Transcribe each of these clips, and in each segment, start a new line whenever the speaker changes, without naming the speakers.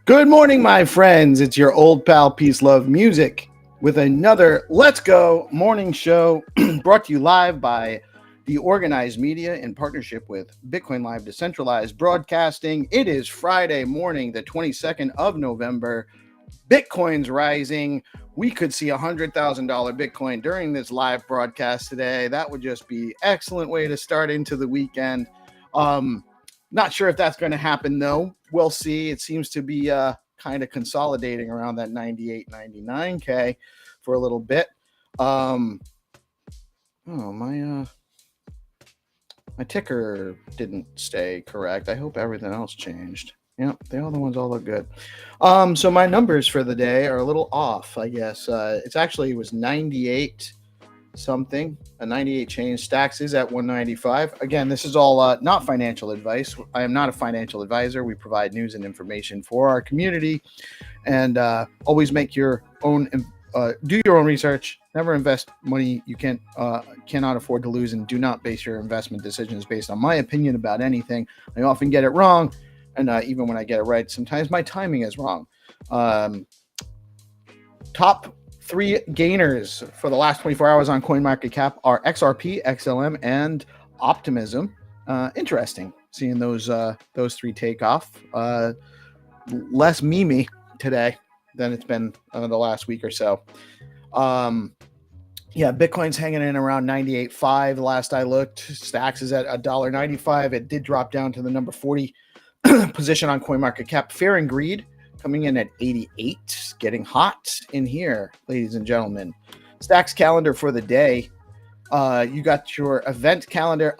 Good morning, my friends. It's your old pal PeaceLoveMusic with another Let's Go morning show brought to you live by the Organized Media in partnership with Bitcoin Live Decentralized Broadcasting. It is Friday morning, the 22nd of November. Bitcoin's rising. We could see $100,000 Bitcoin during this live broadcast today. That would just be an excellent way to start into the weekend. Not sure if that's going to happen, though. We'll see. It seems to be kind of consolidating around that 98, 99K for a little bit. My ticker didn't stay correct. I hope everything else changed. Yep, the other ones all look good. So my numbers for the day are a little off, I guess. It was 98 something, a 98 change. Stacks is at 195. Again, this is all not financial advice. I am not a financial advisor. We provide news and information for our community, and always make your own, do your own research. Never invest money you cannot afford to lose, and do not base your investment decisions based on my opinion about anything. I often get it wrong, and even when I get it right, sometimes my timing is wrong. Top three gainers for the last 24 hours on CoinMarketCap are XRP, XLM, and Optimism. Interesting seeing those three take off. Less memey today than it's been the last week or so. Bitcoin's hanging in around 98.5. The last I looked, Stacks is at $1.95. It did drop down to the number 40 position on CoinMarketCap. Fear and Greed coming in at 88, getting hot in here, ladies and gentlemen. Stacks calendar for the day. You got your event calendar.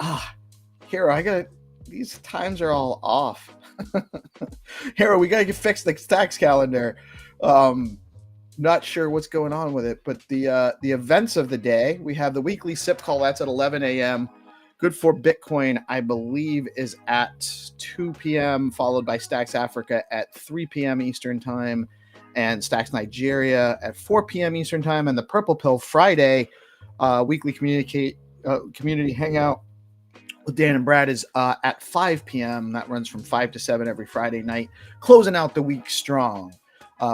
Hero, these times are all off. Hero, we got to fix the Stacks calendar. Not sure what's going on with it, but the events of the day, we have the weekly SIP call. That's at 11 a.m. Good for Bitcoin, I believe, is at 2 p.m., followed by Stacks Africa at 3 p.m. Eastern Time, and Stacks Nigeria at 4 p.m. Eastern Time. And the Purple Pill Friday weekly community hangout with Dan and Brad is at 5 p.m. That runs from 5 to 7 every Friday night, closing out the week strong.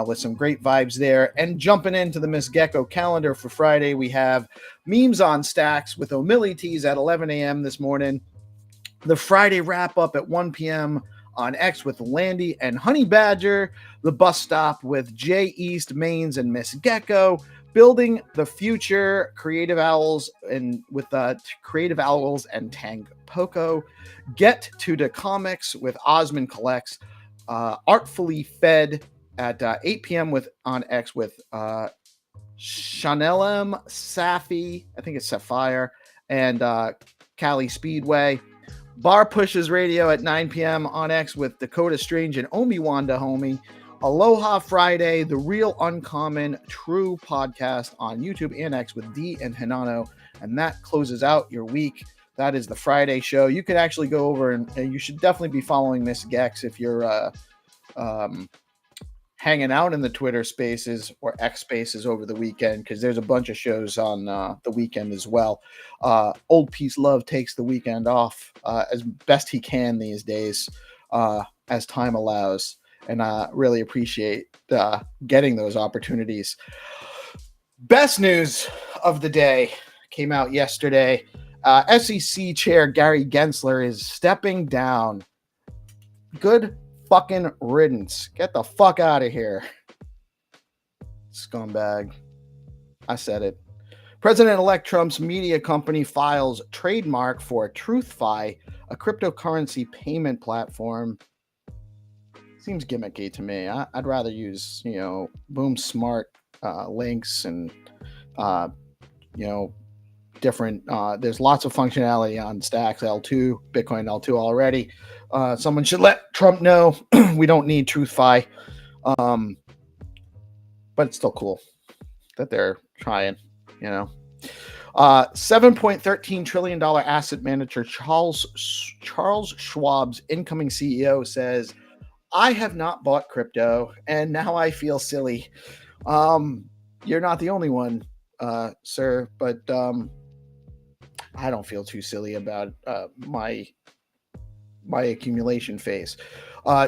With some great vibes there. And jumping into the Miss Gecko calendar for Friday, we have memes on Stacks with O'Millities at 11 a.m. this morning. The Friday wrap up at 1 p.m. on X with Landy and Honey Badger. The bus stop with Jay East, Mains, and Miss Gecko. Building the Future, Creative Owls, and with Creative Owls and Tang Poco. Get to the Comics with Osmond Collects. Artfully Fed at 8 p.m. on X with Chanelem, Safi, I think it's Sapphire, and Cali Speedway. Bar Pushes Radio at 9 p.m. on X with Dakota Strange and Omi Wanda Homie. Aloha Friday, the Real Uncommon True podcast on YouTube and X with D and Hinano. And that closes out your week. That is the Friday show. You could actually go over and you should definitely be following Miss Gex if you're hanging out in the Twitter Spaces or X Spaces over the weekend, because there's a bunch of shows on the weekend as well. Old Peace Love takes the weekend off as best he can these days, as time allows, and I really appreciate getting those opportunities. Best news of the day came out yesterday. SEC Chair Gary Gensler is stepping down. Good fucking riddance. Get the fuck out of here. Scumbag. I said it. President-elect Trump's media company files trademark for TruthFi, a cryptocurrency payment platform. Seems gimmicky to me. I'd rather use, Boom Smart links and, different. There's lots of functionality on Stacks L2, Bitcoin L2 already. Someone should let Trump know we don't need TruthFi. But it's still cool that they're trying, $7.13 trillion asset manager Charles Schwab's incoming CEO says, I have not bought crypto and now I feel silly. You're not the only one, sir, but I don't feel too silly about my accumulation phase.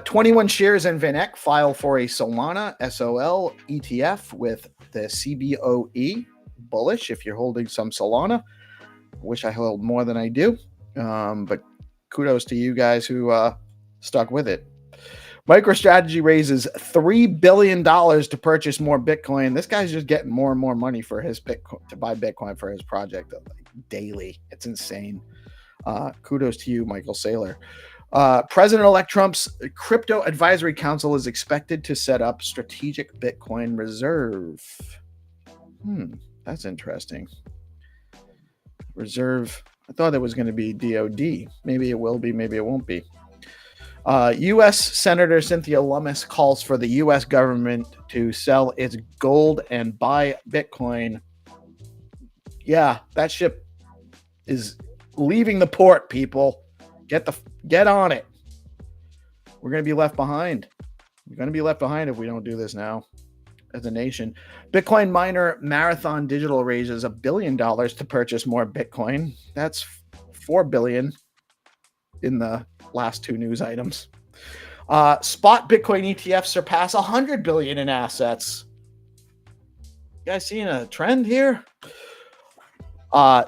21 shares in VanEck file for a Solana SOL ETF with the CBOE. Bullish if you're holding some Solana. Wish I held more than I do. But kudos to you guys who stuck with it. MicroStrategy raises $3 billion to purchase more Bitcoin. This guy's just getting more and more money for his Bitcoin to buy Bitcoin for his project daily. It's insane. Kudos to you, Michael Saylor. President-elect Trump's Crypto Advisory Council is expected to set up strategic Bitcoin reserve. That's interesting. Reserve. I thought it was going to be DOD. Maybe it will be. Maybe it won't be. U.S. Senator Cynthia Lummis calls for the U.S. government to sell its gold and buy Bitcoin. Yeah, that ship is leaving the port, people. Get on it. We're going to be left behind. We're going to be left behind if we don't do this now as a nation. Bitcoin miner Marathon Digital raises $1 billion to purchase more Bitcoin. That's $4 billion in the last two news items. Spot Bitcoin ETFs surpass $100 billion in assets. You guys seeing a trend here?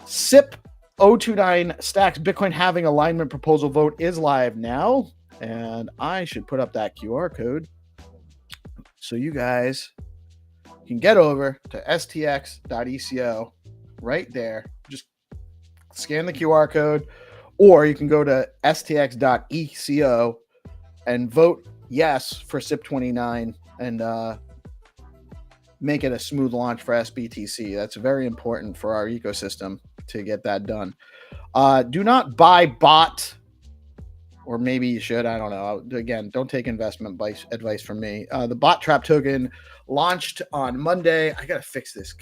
SIP 029 Stacks Bitcoin halving alignment proposal vote is live now, and I should put up that QR code so you guys can get over to stx.eco right there. Just scan the QR code, or you can go to stx.eco and vote yes for SIP 29 and make it a smooth launch for SBTC. That's very important for our ecosystem to get that done. Do not buy bot, or maybe you should. I don't know. Again, don't take investment advice from me. The bot trap token launched on Monday. I gotta fix this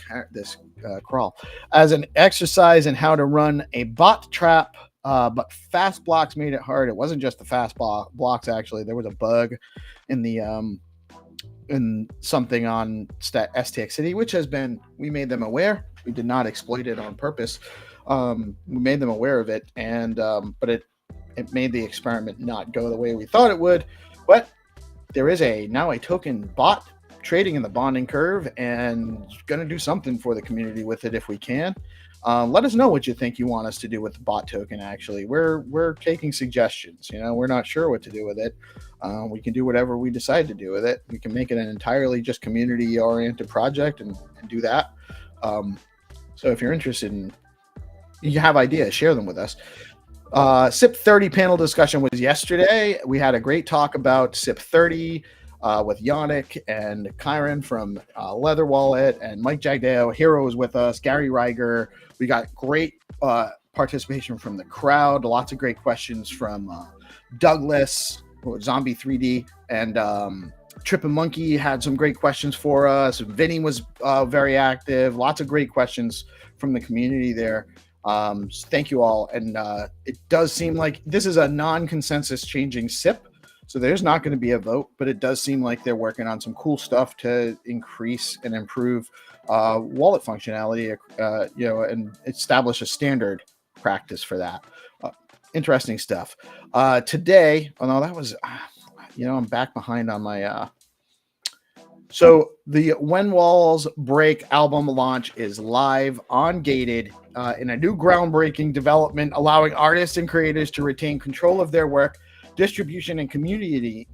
crawl as an exercise in how to run a bot trap. But fast blocks made it hard. It wasn't just the fast blocks. Actually, there was a bug in the in something on STX City, which we made them aware. We did not exploit it on purpose. We made them aware of it, and but it made the experiment not go the way we thought it would. But there is now a token bot trading in the bonding curve, and going to do something for the community with it if we can. Let us know what you think you want us to do with the bot token. Actually, we're taking suggestions. We're not sure what to do with it. We can do whatever we decide to do with it. We can make it an entirely just community-oriented project and do that. So if you're interested in, you have ideas, share them with us. SIP 30 panel discussion was yesterday. We had a great talk about SIP 30 with Yannick and Kyron from Leather Wallet, and Mike Jagdeo. Hero was with us, Gary Reiger. We got great participation from the crowd. Lots of great questions from Douglas, Zombie 3D, and Trip and Monkey had some great questions for us. Vinny was very active. Lots of great questions from the community there. Thank you all. And it does seem like this is a non-consensus changing SIP. So there's not going to be a vote, but it does seem like they're working on some cool stuff to increase and improve wallet functionality, and establish a standard practice for that. Interesting stuff. Today, oh no, that was, I'm back behind on my. So the When Walls Break album launch is live on Gated in a new groundbreaking development, allowing artists and creators to retain control of their work, distribution, and community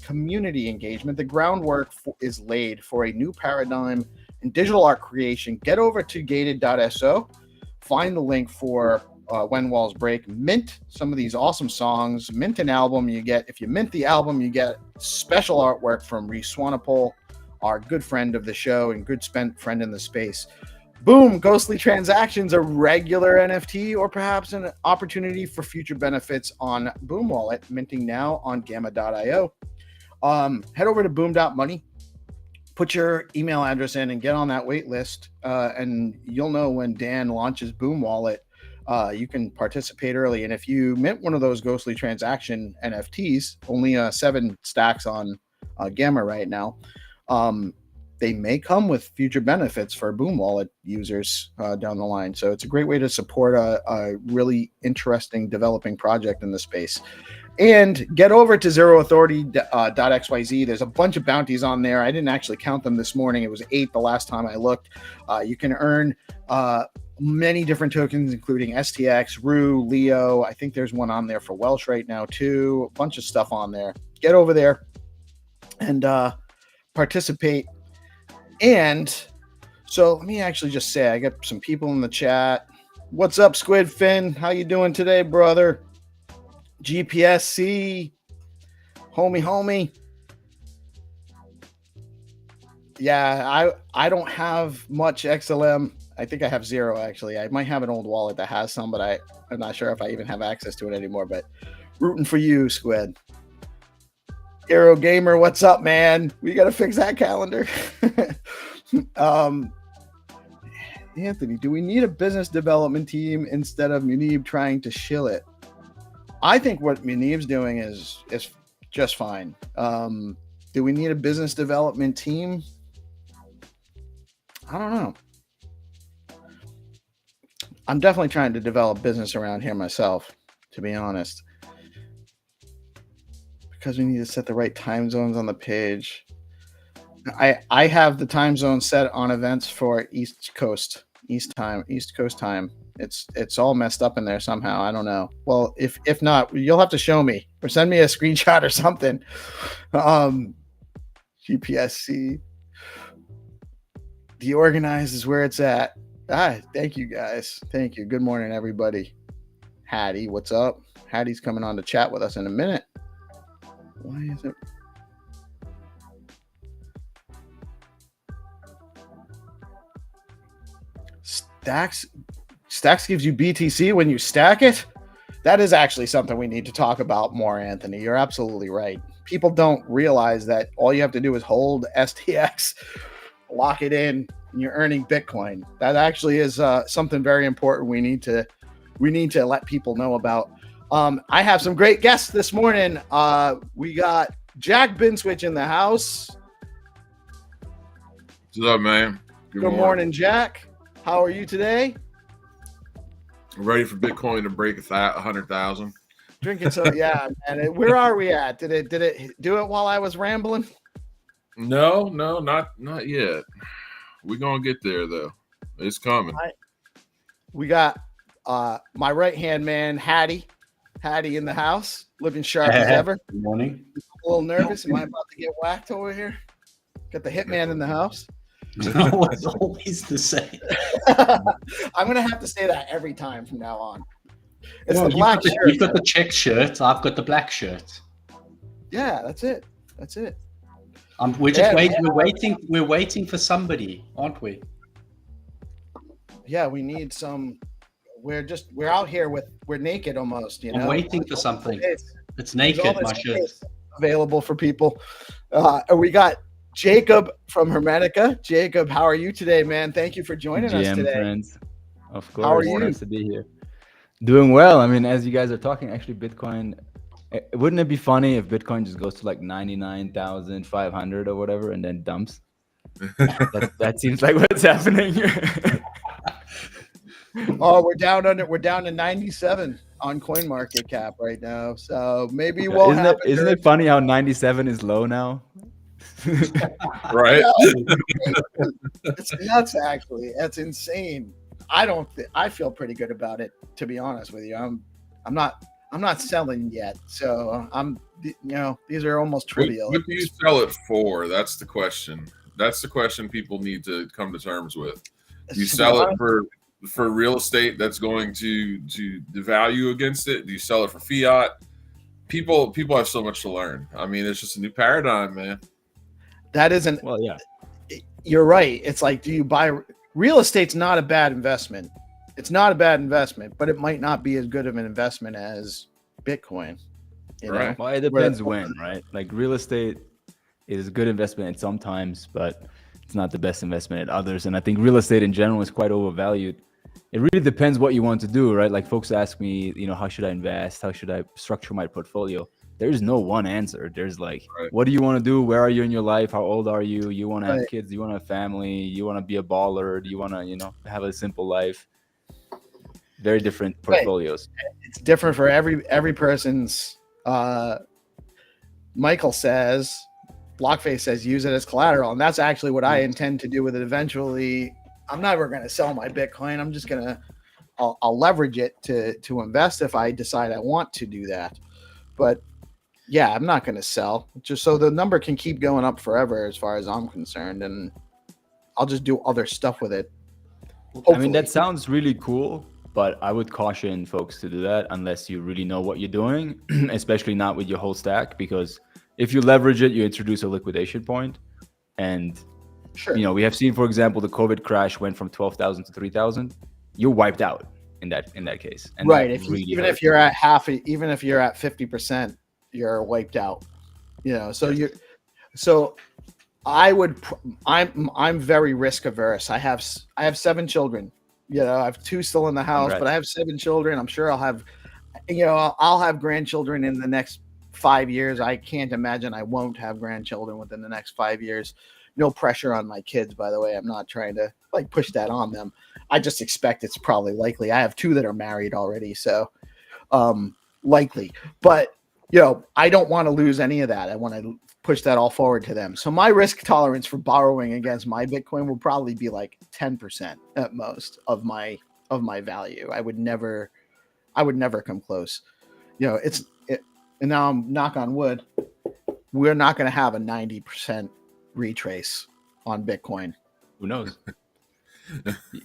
engagement. The groundwork is laid for a new paradigm in digital art creation. Get over to gated.so, find the link for When Walls Break, mint some of these awesome songs, mint an album. If you mint the album, you get special artwork from Reese Swanepoel, our good friend of the show and good friend in the space. Boom, Ghostly Transactions, a regular NFT, or perhaps an opportunity for future benefits on Boom Wallet, minting now on gamma.io. Head over to boom.money, put your email address in and get on that wait list, and you'll know when Dan launches Boom Wallet. You can participate early. And if you mint one of those Ghostly Transaction NFTs, only 7 stacks on Gamma right now, they may come with future benefits for Boom Wallet users down the line. So it's a great way to support a really interesting developing project in the space. And get over to zeroauthority.xyz. There's a bunch of bounties on there. I didn't actually count them this morning. It was 8 the last time I looked. You can earn many different tokens, including STX, Rue, Leo. I think there's one on there for Welsh right now too. A bunch of stuff on there. Get over there and participate. And so let me actually just say, I got some people in the chat. What's up, Squid Fin? How you doing today, brother? GPSC, homie. Yeah, I don't have much XLM. I think I have 0 actually. I might have an old wallet that has some, but I'm not sure if I even have access to it anymore. But rooting for you, Squid. Hero Gamer, what's up, man? We got to fix that calendar. Anthony, do we need a business development team instead of Munib trying to shill it? I think what Munib's doing is just fine. Do we need a business development team? I don't know. I'm definitely trying to develop business around here myself, to be honest. Because we need to set the right time zones on the page. I have the time zone set on events for East Coast time. It's all messed up in there somehow. I don't know. Well, if not, you'll have to show me or send me a screenshot or something. GPSC. Deorganized is where it's at. Thank you guys. Thank you. Good morning, everybody. Haddy, what's up? Haddy's coming on to chat with us in a minute. Why is it? Stacks gives you BTC when you stack it? That is actually something we need to talk about more, Anthony. You're absolutely right. People don't realize that all you have to do is hold STX, lock it in, and you're earning Bitcoin. That actually is something very important we need to let people know about. I have some great guests this morning. We got Jack Binswitch in the house.
What's up, man?
Good morning, Jack. How are you today?
I'm ready for Bitcoin to break 100,000.
Drinking so yeah, man. Where are we at? Did it do it while I was rambling?
No, not yet. We're gonna get there though. It's coming.
We got my right hand man, Haddy in the house, looking sharp as ever.
Good morning.
A little nervous. Am I about to get whacked over here? Got the hitman in the house.
No, it's always the same.
I'm gonna have to say that every time from now on. It's the black shirt.
You've got the check shirt. I've got the black shirt.
Yeah, that's it.
We're just waiting. Yeah. We're waiting for somebody, aren't we?
Yeah, we need some. We're out here we're naked almost.
I'm waiting for something. It's naked. My shirt
available for people. We got Jacob from Hermetica. Jacob, how are you today, man? Thank you for joining us today.
Friends. Of course.
How are you?
Nice to be here. Doing well. I mean, as you guys are talking, actually, Bitcoin Wouldn't it be funny if Bitcoin just goes to like 99,500 or whatever and then dumps? That seems like what's happening.
Oh, we're down to 97 on CoinMarketCap right now. So maybe
Yeah,
won't happen.
isn't it funny how 97 is low now?
Right?
It's nuts, actually. That's insane. I feel pretty good about it, to be honest with you. I'm not selling yet, so these are almost trivial.
What do you sell it for? That's the question. That's the question people need to come to terms with. Do you sell it for real estate that's going to the value against it? Do you sell it for fiat? People have so much to learn. I mean, it's just a new paradigm, man.
That isn't.
Well, yeah.
You're right. It's like, do you buy real estate's not a bad investment. It's not a bad investment, but it might not be as good of an investment as Bitcoin.
Right.
Well, it depends when, right? Like real estate is a good investment at some times, but it's not the best investment at others. And I think real estate in general is quite overvalued. It really depends what you want to do, right? Like folks ask me, how should I invest? How should I structure my portfolio? There's no one answer. There's like, what do you want to do? Where are you in your life? How old are you? You want to have kids? You want to have family? You want to be a baller? Do you want to, have a simple life? Very different portfolios.
It's different for every person's. Michael says, Blockface says, use it as collateral, and that's actually what I intend to do with it eventually. I'm never going to sell my Bitcoin. I'm just I'll leverage it to invest if I decide I want to do that. But yeah, I'm not going to sell, just so the number can keep going up forever as far as I'm concerned, and I'll just do other stuff with it. Hopefully.
I mean, that sounds really cool, but I would caution folks to do that unless you really know what you're doing, especially not with your whole stack, because if you leverage it, you introduce a liquidation point. And,
sure.
We have seen, for example, the COVID crash went from 12,000 to 3,000. You're wiped out in that case. And
right. Even if you're at 50%, you're wiped out. I'm very risk averse. I have 7 children. I have 2 still in the house, but I have 7 children. I'm sure I'll have grandchildren in the next 5 years. I can't imagine I won't have grandchildren within the next 5 years. No pressure on my kids, by the way. I'm not trying to push that on them. I just expect it's probably likely. I have 2 that are married already, so likely. But I don't want to lose any of that. I want to push that all forward to them. So my risk tolerance for borrowing against my Bitcoin will probably be like 10% at most of my value. I would never come close. And now I'm knock on wood. We're not going to have a 90% retrace on Bitcoin.
Who knows?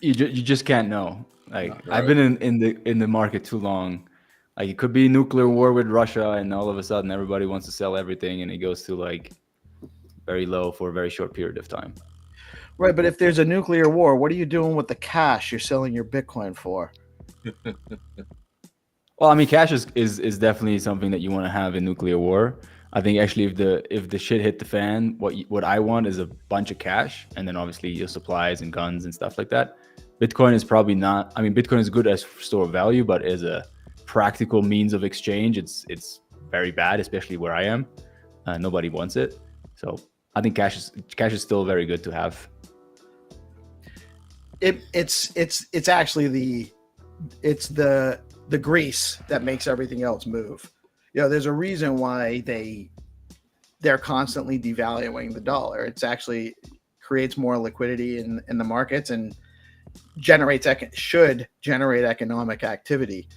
you just can't know. Like I've been in the market too long. Like it could be nuclear war with Russia, and all of a sudden everybody wants to sell everything, and it goes to like very low for a very short period of time.
Right, but if there's a nuclear war, what are you doing with the cash you're selling your Bitcoin for?
Well, I mean, cash is definitely something that you want to have in nuclear war. I think actually, if the shit hit the fan, what I want is a bunch of cash, and then obviously your supplies and guns and stuff like that. Bitcoin is probably not. I mean, Bitcoin is good as store of value, but as a practical means of exchange, it's very bad, especially where I am. Nobody wants it, so I think cash is still very good to have.
It's actually the grease that makes everything else move. There's a reason why they're constantly devaluing the dollar. It's actually creates more liquidity in the markets and should generate economic activity.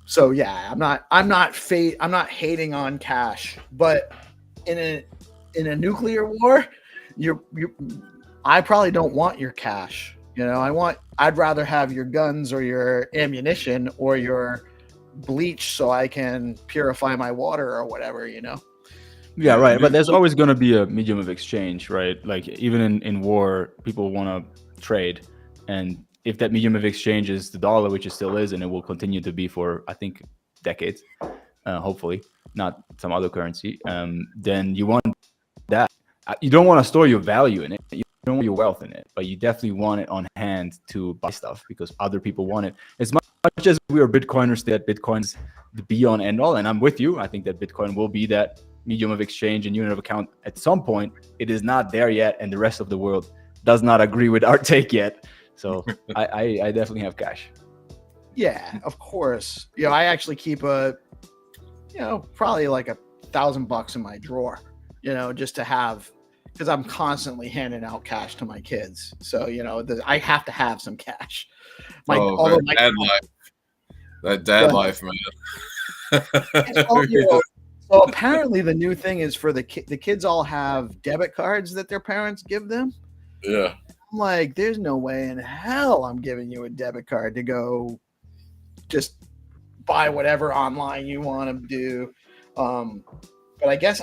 So yeah, I'm not hating on cash, but in a nuclear war, I probably don't want your cash. I'd rather have your guns or your ammunition or your bleach so I can purify my water or whatever.
Yeah, right. But there's always going to be a medium of exchange, right? Like even in war, people want to trade, and if that medium of exchange is the dollar, which it still is, and it will continue to be for, I think, decades, hopefully, not some other currency, then you want that. You don't want to store your value in it. You don't want your wealth in it, but you definitely want it on hand to buy stuff because other people want it. It's much much as we are Bitcoiners, that Bitcoin's the be on end all, and I'm with you. I think that Bitcoin will be that medium of exchange and unit of account at some point. It is not there yet, and the rest of the world does not agree with our take yet. So I definitely have cash.
Yeah, of course. I actually keep probably like $1,000 in my drawer, just to have, because I'm constantly handing out cash to my kids. So, I have to have some cash.
That dad life, man.
So apparently the new thing is for the kids all have debit cards that their parents give them.
Yeah.
I'm like, there's no way in hell I'm giving you a debit card to go just buy whatever online you want to do. But I guess,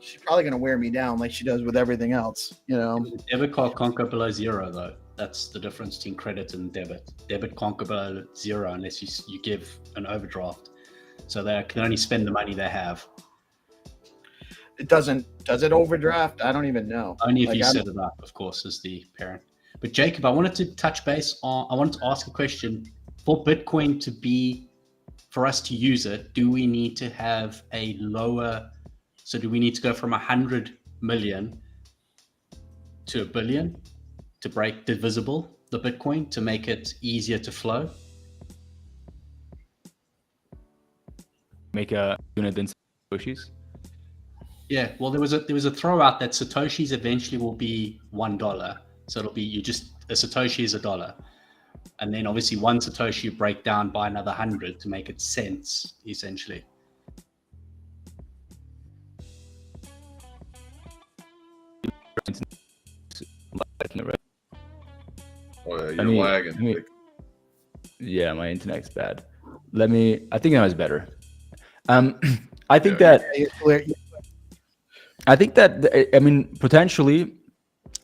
she's probably going to wear me down like she does with everything else,
The debit card can't go below zero, though. That's the difference between credit and debit. Debit can't go below zero unless you give an overdraft. So they can only spend the money they have.
Does it overdraft? I don't even know.
Only if you set it up, of course, as the parent. But Jacob, I wanted to touch base on, I wanted to ask a question. For Bitcoin to be, for us to use it, do we need to have a lower, so do we need to go from 100 million to 1 billion to break divisible, the Bitcoin, to make it easier to flow?
Make a unit in Satoshis.
Yeah, well, there was a throw out that Satoshis eventually will be $1. So it'll be a Satoshi is $1. And then obviously one Satoshi you break down by another 100 to make it cents, essentially.
Oh yeah, you're lagging.
Yeah, my internet's bad. I think that was better. I think that potentially,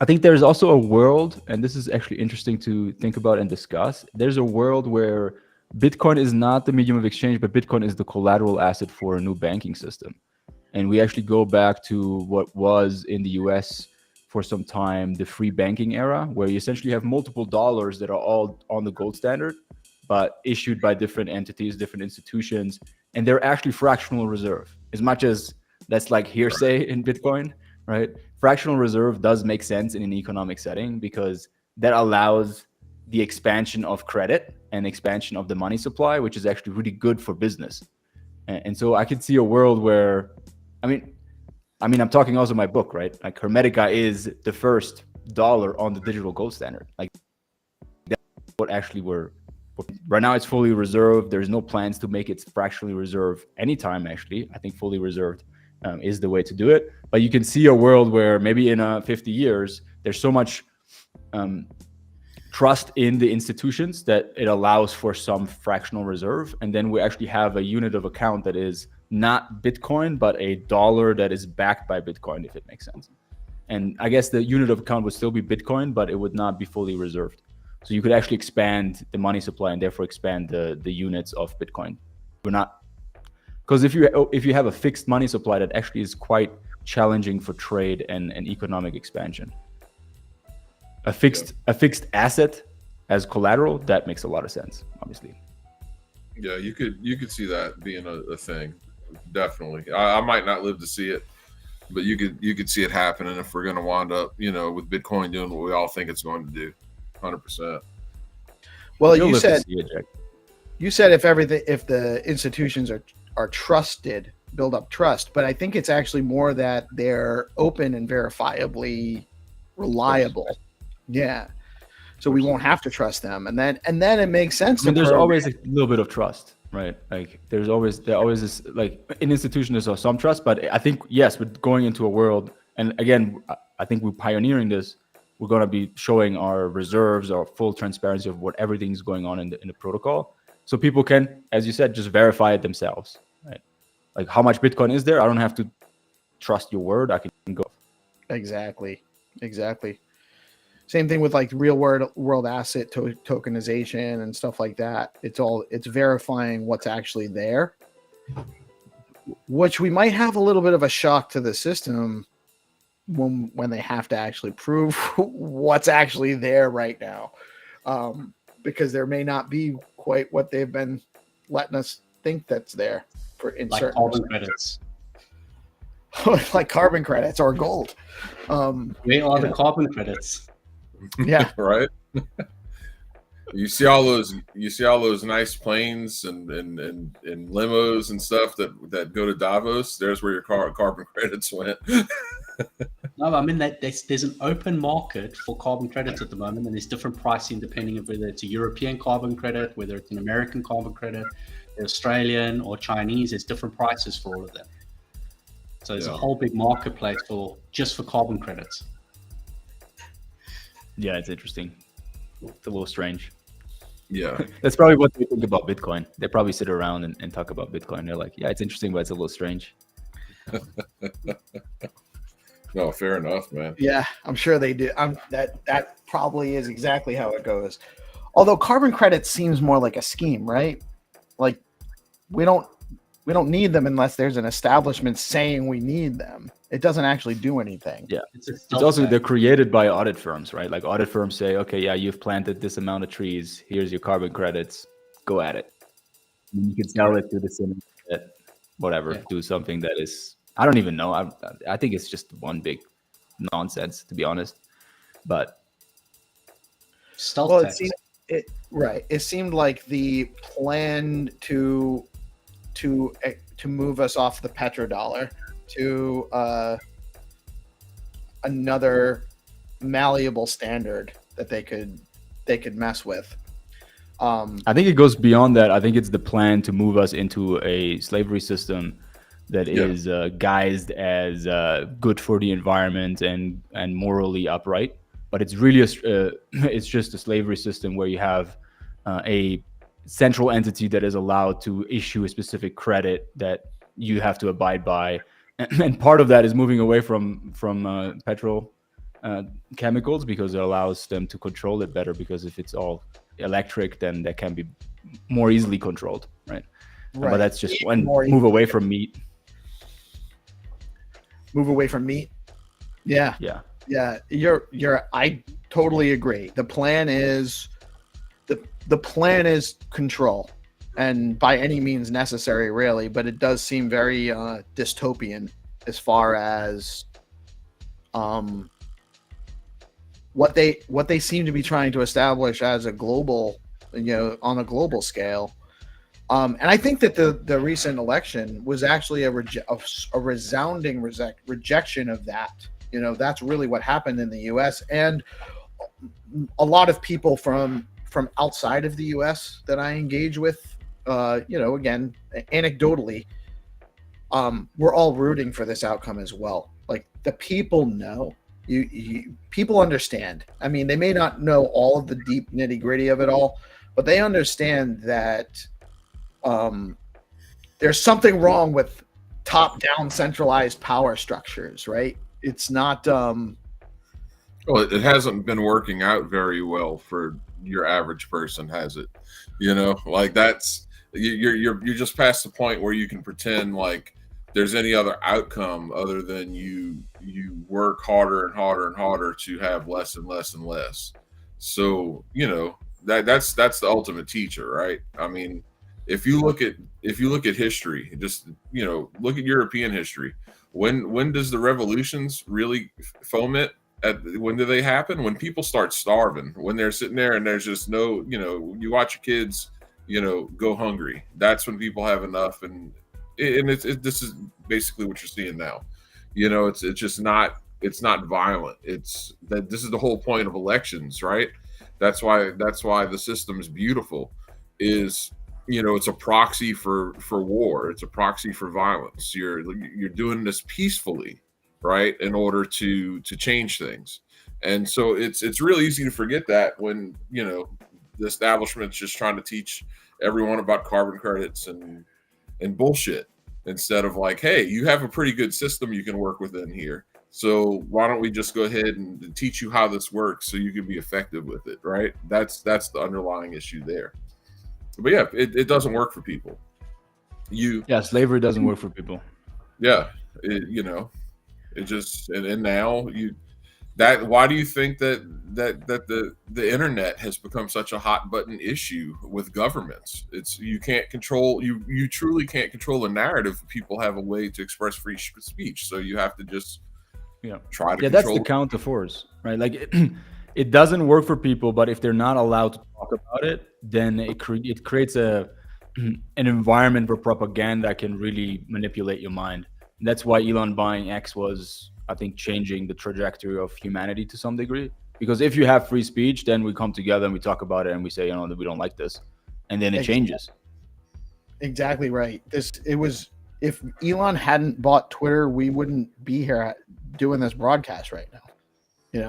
I think there's also a world, and this is actually interesting to think about and discuss. There's a world where Bitcoin is not the medium of exchange, but Bitcoin is the collateral asset for a new banking system. And we actually go back to what was in the US for some time, the free banking era, where you essentially have multiple dollars that are all on the gold standard, but issued by different entities, different institutions, and they're actually fractional reserve. As much as that's like hearsay in Bitcoin, right? Fractional reserve does make sense in an economic setting because that allows the expansion of credit and expansion of the money supply, which is actually really good for business. And so I could see a world where, I'm talking also my book, right? Like Hermetica is the first dollar on the digital gold standard. Like that's what actually right now it's fully reserved. There's no plans to make it fractionally reserved anytime, actually. I think fully reserved is the way to do it. But you can see a world where maybe in 50 years, there's so much trust in the institutions that it allows for some fractional reserve. And then we actually have a unit of account that is not Bitcoin, but a dollar that is backed by Bitcoin, if it makes sense. And I guess the unit of account would still be Bitcoin, but it would not be fully reserved. So you could actually expand the money supply and therefore expand the units of Bitcoin. We're not, because if you have a fixed money supply, that actually is quite challenging for trade and economic expansion. A fixed asset as collateral, that makes a lot of sense, obviously.
Yeah, you could see that being a thing. Definitely. I might not live to see it, but you could see it happening if we're going to wind up, with Bitcoin doing what we all think it's going to do. 100%.
Well, you said if the institutions are trusted, build up trust, but I think it's actually more that they're open and verifiably reliable. Yeah. So we won't have to trust them, and then it makes sense.
There's always a little bit of trust, right? Like there always is, like in institutions there's some trust, but I think yes, we're going into a world, and again, I think we're pioneering this. We're going to be showing our reserves, our full transparency of what everything's going on in the protocol, so people can, as you said, just verify it themselves, right? Like how much Bitcoin is there? I don't have to trust your word. I can go.
Exactly. Same thing with like real world asset tokenization and stuff like that. It's verifying what's actually there, which we might have a little bit of a shock to the system when they have to actually prove what's actually there right now, because there may not be quite what they've been letting us think that's there for in
Like
certain
carbon credits.
like carbon credits or gold.
Where are the carbon credits?
Yeah.
Right. You see all those nice planes and limos and stuff that go to Davos. There's where your carbon credits went.
No, I mean there's an open market for carbon credits at the moment, and there's different pricing depending on whether it's a European carbon credit, whether it's an American carbon credit, Australian or Chinese. There's different prices for all of them. So there's a whole big marketplace just for carbon credits.
Yeah, it's interesting. It's a little strange.
Yeah.
That's probably what they think about Bitcoin. They probably sit around and talk about Bitcoin. They're like, yeah, it's interesting, but it's a little strange.
No, fair enough, man.
Yeah, I'm sure they do. That probably is exactly how it goes. Although carbon credits seems more like a scheme, right? Like we don't need them unless there's an establishment saying we need them. It doesn't actually do anything.
Yeah. It's also, they're created by audit firms, right? Like audit firms say, okay, yeah, you've planted this amount of trees. Here's your carbon credits. Go at it. And you can sell it to the syndicate, whatever, do something that is, I don't even know. I think it's just one big nonsense, to be honest. But
stealth
it seemed like the plan to move us off the petrodollar to another malleable standard that they could mess with.
I think it goes beyond that. I think it's the plan to move us into a slavery system that is guised as good for the environment and morally upright. But it's really it's just a slavery system where you have a central entity that is allowed to issue a specific credit that you have to abide by, and part of that is moving away from petrol chemicals because it allows them to control it better, because if it's all electric then that can be more easily controlled, right? But that's just one move away from meat. Yeah. I totally agree. The plan is control, and by any means necessary, really, but it does seem very dystopian as far as what they seem to be trying to establish as a global, on a global scale. And I think that the recent election was actually a resounding rejection of that. That's really what happened in the U.S. And a lot of people from outside of the U.S. that I engage with, again, anecdotally, we're all rooting for this outcome as well. Like, the people know, people understand. I mean, they may not know all of the deep nitty gritty of it all, but they understand that there's something wrong with top-down centralized power structures, right? It's not.
Well, it hasn't been working out very well for your average person, has it? Like that's you're just past the point where you can pretend like there's any other outcome other than you work harder and harder and harder to have less and less and less. So that's the ultimate teacher, right? I mean, if you look at history, just look at European history. When does the revolutions really foment? When do they happen? When people start starving, when they're sitting there and there's just no, you watch your kids, go hungry. That's when people have enough, and this is basically what you're seeing now. It's just not, it's not violent. It's that this is the whole point of elections, right? That's why the system is beautiful. Is it's a proxy for war. It's a proxy for violence. You're doing this peacefully, right, in order to change things. And so it's really easy to forget that when the establishment's just trying to teach everyone about carbon credits and bullshit, instead of like, hey, you have a pretty good system you can work within here, so why don't we just go ahead and teach you how this works so you can be effective with it, right? That's the underlying issue there. But yeah, it doesn't work for people.
Slavery doesn't work for people.
Yeah, it just and now why do you think that the internet has become such a hot button issue with governments? It's you can't control you truly can't control the narrative. People have a way to express free speech, so you have to just try to
that's
control.
the counter force, right? Like it doesn't work for people, but if they're not allowed to talk about it, then it creates an environment for propaganda that can really manipulate your mind. And that's why Elon buying X was, I think, changing the trajectory of humanity to some degree. Because if you have free speech, then we come together and we talk about it and we say, that we don't like this, and then it changes.
Exactly right. If Elon hadn't bought Twitter, we wouldn't be here doing this broadcast right now.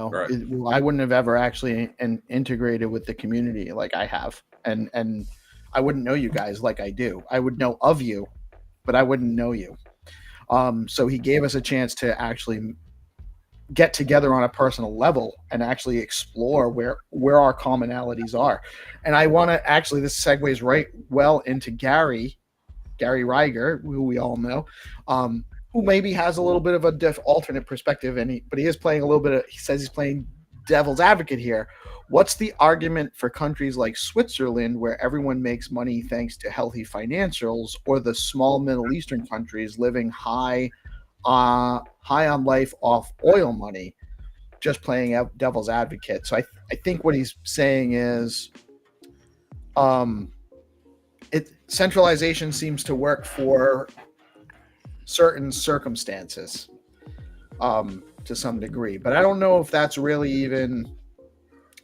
Right.
I wouldn't have ever actually integrated with the community like I have, and I wouldn't know you guys like I do. I would know of you, but I wouldn't know you. So he gave us a chance to actually get together on a personal level and actually explore where our commonalities are. And I want to actually, this segues right well into Gary Reiger, who we all know, who maybe has a little bit of a alternate perspective, but he is playing a little bit of, he says he's playing devil's advocate here. What's the argument for countries like Switzerland, where everyone makes money thanks to healthy financials, or the small Middle Eastern countries living high on life off oil money? Just playing out devil's advocate. So I think what he's saying is, centralization seems to work for certain circumstances, to some degree, but I don't know if that's really even,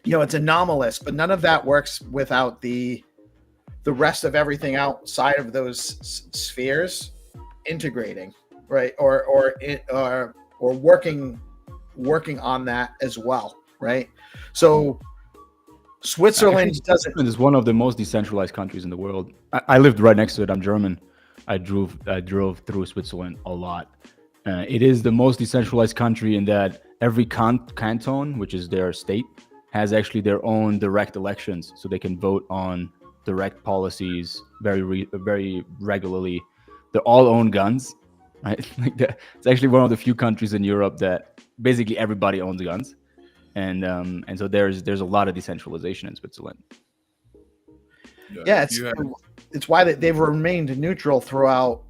it's anomalous, but none of that works without the rest of everything outside of those spheres integrating, right? Or working on that as well, right? So Switzerland
is one of the most decentralized countries in the world. I lived right next to it. I'm German. I drove through Switzerland a lot. It is the most decentralized country in that every canton, which is their state, has actually their own direct elections, so they can vote on direct policies very regularly. They all own guns, right? It's actually one of the few countries in Europe that basically everybody owns guns, and so there's a lot of decentralization in Switzerland.
Yeah, it's why they've remained neutral throughout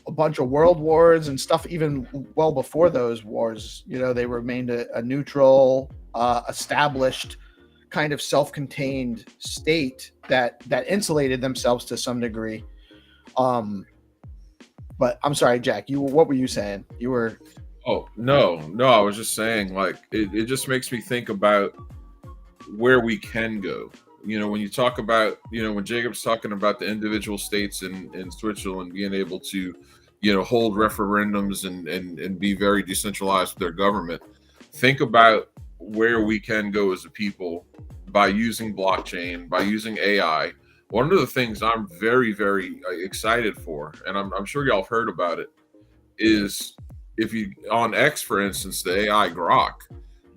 a bunch of world wars and stuff. Even well before those wars, they remained a neutral, established, kind of self-contained state that insulated themselves to some degree. But I'm sorry, Jack. What were you saying? You were.
Oh no! I was just saying, like, it just makes me think about where we can go. When you talk about, when Jacob's talking about the individual states in Switzerland being able to, hold referendums and be very decentralized with their government, think about where we can go as a people by using blockchain, by using AI. One of the things I'm very, very excited for, and I'm sure y'all have heard about it, is if you, on X, for instance, the AI Grok,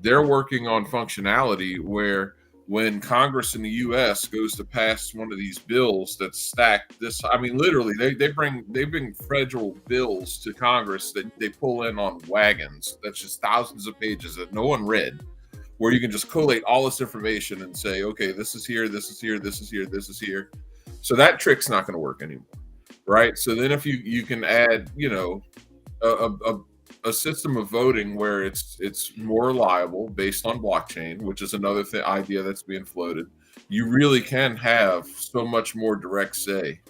they're working on functionality where when Congress in the U.S. goes to pass one of these bills that's stacked, literally, they bring federal bills to Congress that they pull in on wagons. That's just thousands of pages that no one read, where you can just collate all this information and say, okay, this is here, this is here, this is here, this is here. So that trick's not going to work anymore, right? So then if you can add, a system of voting where it's more reliable based on blockchain, which is another idea that's being floated, you really can have so much more direct say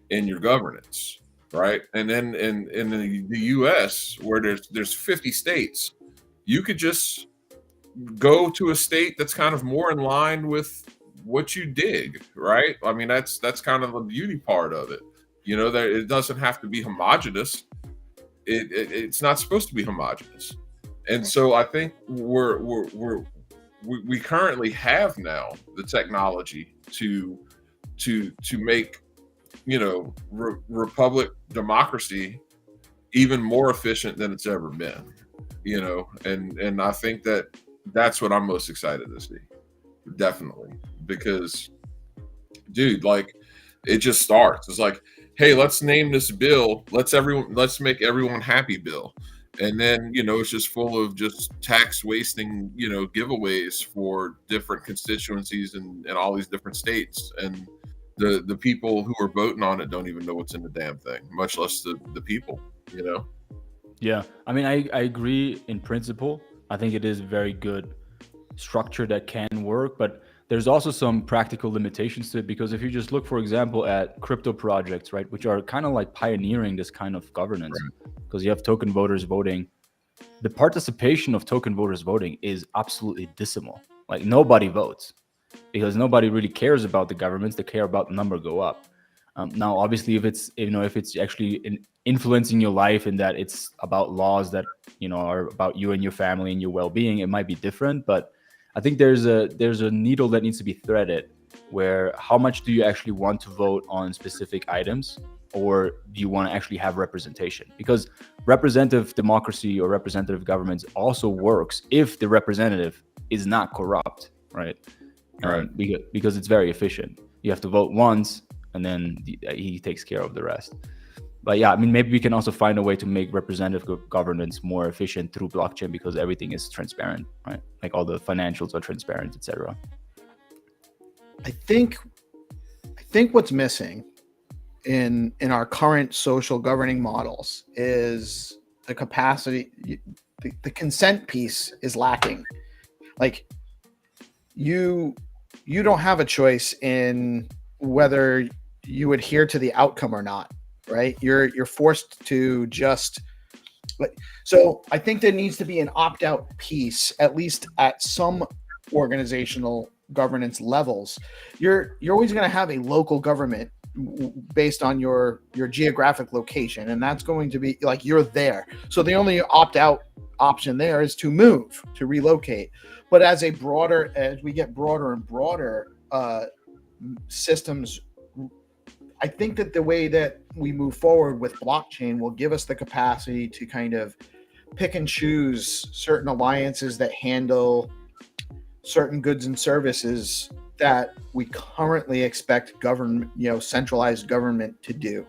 in your governance, right? And then in the US, where there's 50 states, you could just go to a state that's kind of more in line with what you dig, right? That's kind of the beauty part of it, that it doesn't have to be homogenous. It's not supposed to be homogenous, and so I think we currently have now the technology to make republic democracy even more efficient than it's ever been, and I think that's what I'm most excited to see, definitely, because dude, like, it just starts. It's like, hey, let's name this bill. Let's make everyone happy bill. And then, it's just full of just tax wasting, giveaways for different constituencies and all these different states. And the people who are voting on it don't even know what's in the damn thing, much less the people,
Yeah. I mean, I agree in principle. I think it is a very good structure that can work, but there's also some practical limitations to it, because if you just look, for example, at crypto projects, right, which are kind of like pioneering this kind of governance, because you have token voters voting, the participation of token voters voting is absolutely dismal. Like, nobody votes because nobody really cares about the governments. They care about the number go up. Now, obviously, if it's actually influencing your life and that it's about laws that are about you and your family and your well-being, it might be different. But I think there's a needle that needs to be threaded, where how much do you actually want to vote on specific items, or do you want to actually have representation? Because representative democracy or representative governments also works if the representative is not corrupt, right? Because it's very efficient. You have to vote once, and then he takes care of the rest. But yeah, I mean, maybe we can also find a way to make representative governance more efficient through blockchain, because everything is transparent, right? Like all the financials are transparent, etc.
I think what's missing in our current social governing models is the capacity. The consent piece is lacking. Like, you don't have a choice in whether you adhere to the outcome or not, right? You're forced to just, like, so I think there needs to be an opt-out piece, at least at some organizational governance levels. You're always going to have a local government based on your geographic location, and that's going to be like, you're there. So the only opt-out option there is to move, to relocate. But as we get broader and broader systems, I think that the way that we move forward with blockchain will give us the capacity to kind of pick and choose certain alliances that handle certain goods and services that we currently expect centralized government to do.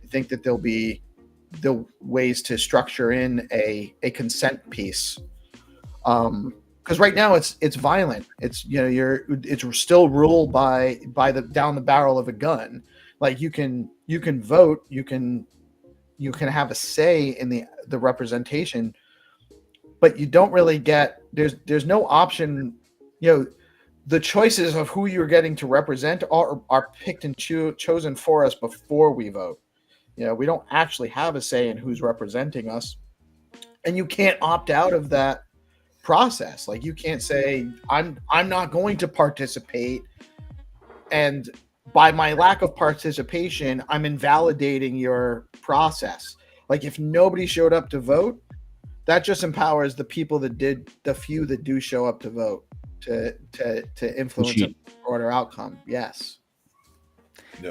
I think that there'll be the ways to structure in a consent piece. Because right now it's violent. It's it's still ruled by the down the barrel of a gun. Like, you can vote, you can have a say in the representation, but you don't really get, there's no option. The choices of who you're getting to represent are picked and chosen for us before we vote. We don't actually have a say in who's representing us, and you can't opt out of that process. Like, you can't say, I'm not going to participate, and by my lack of participation, I'm invalidating your process. Like, if nobody showed up to vote, that just empowers the people the few that do show up to vote to influence a broader outcome. Yes.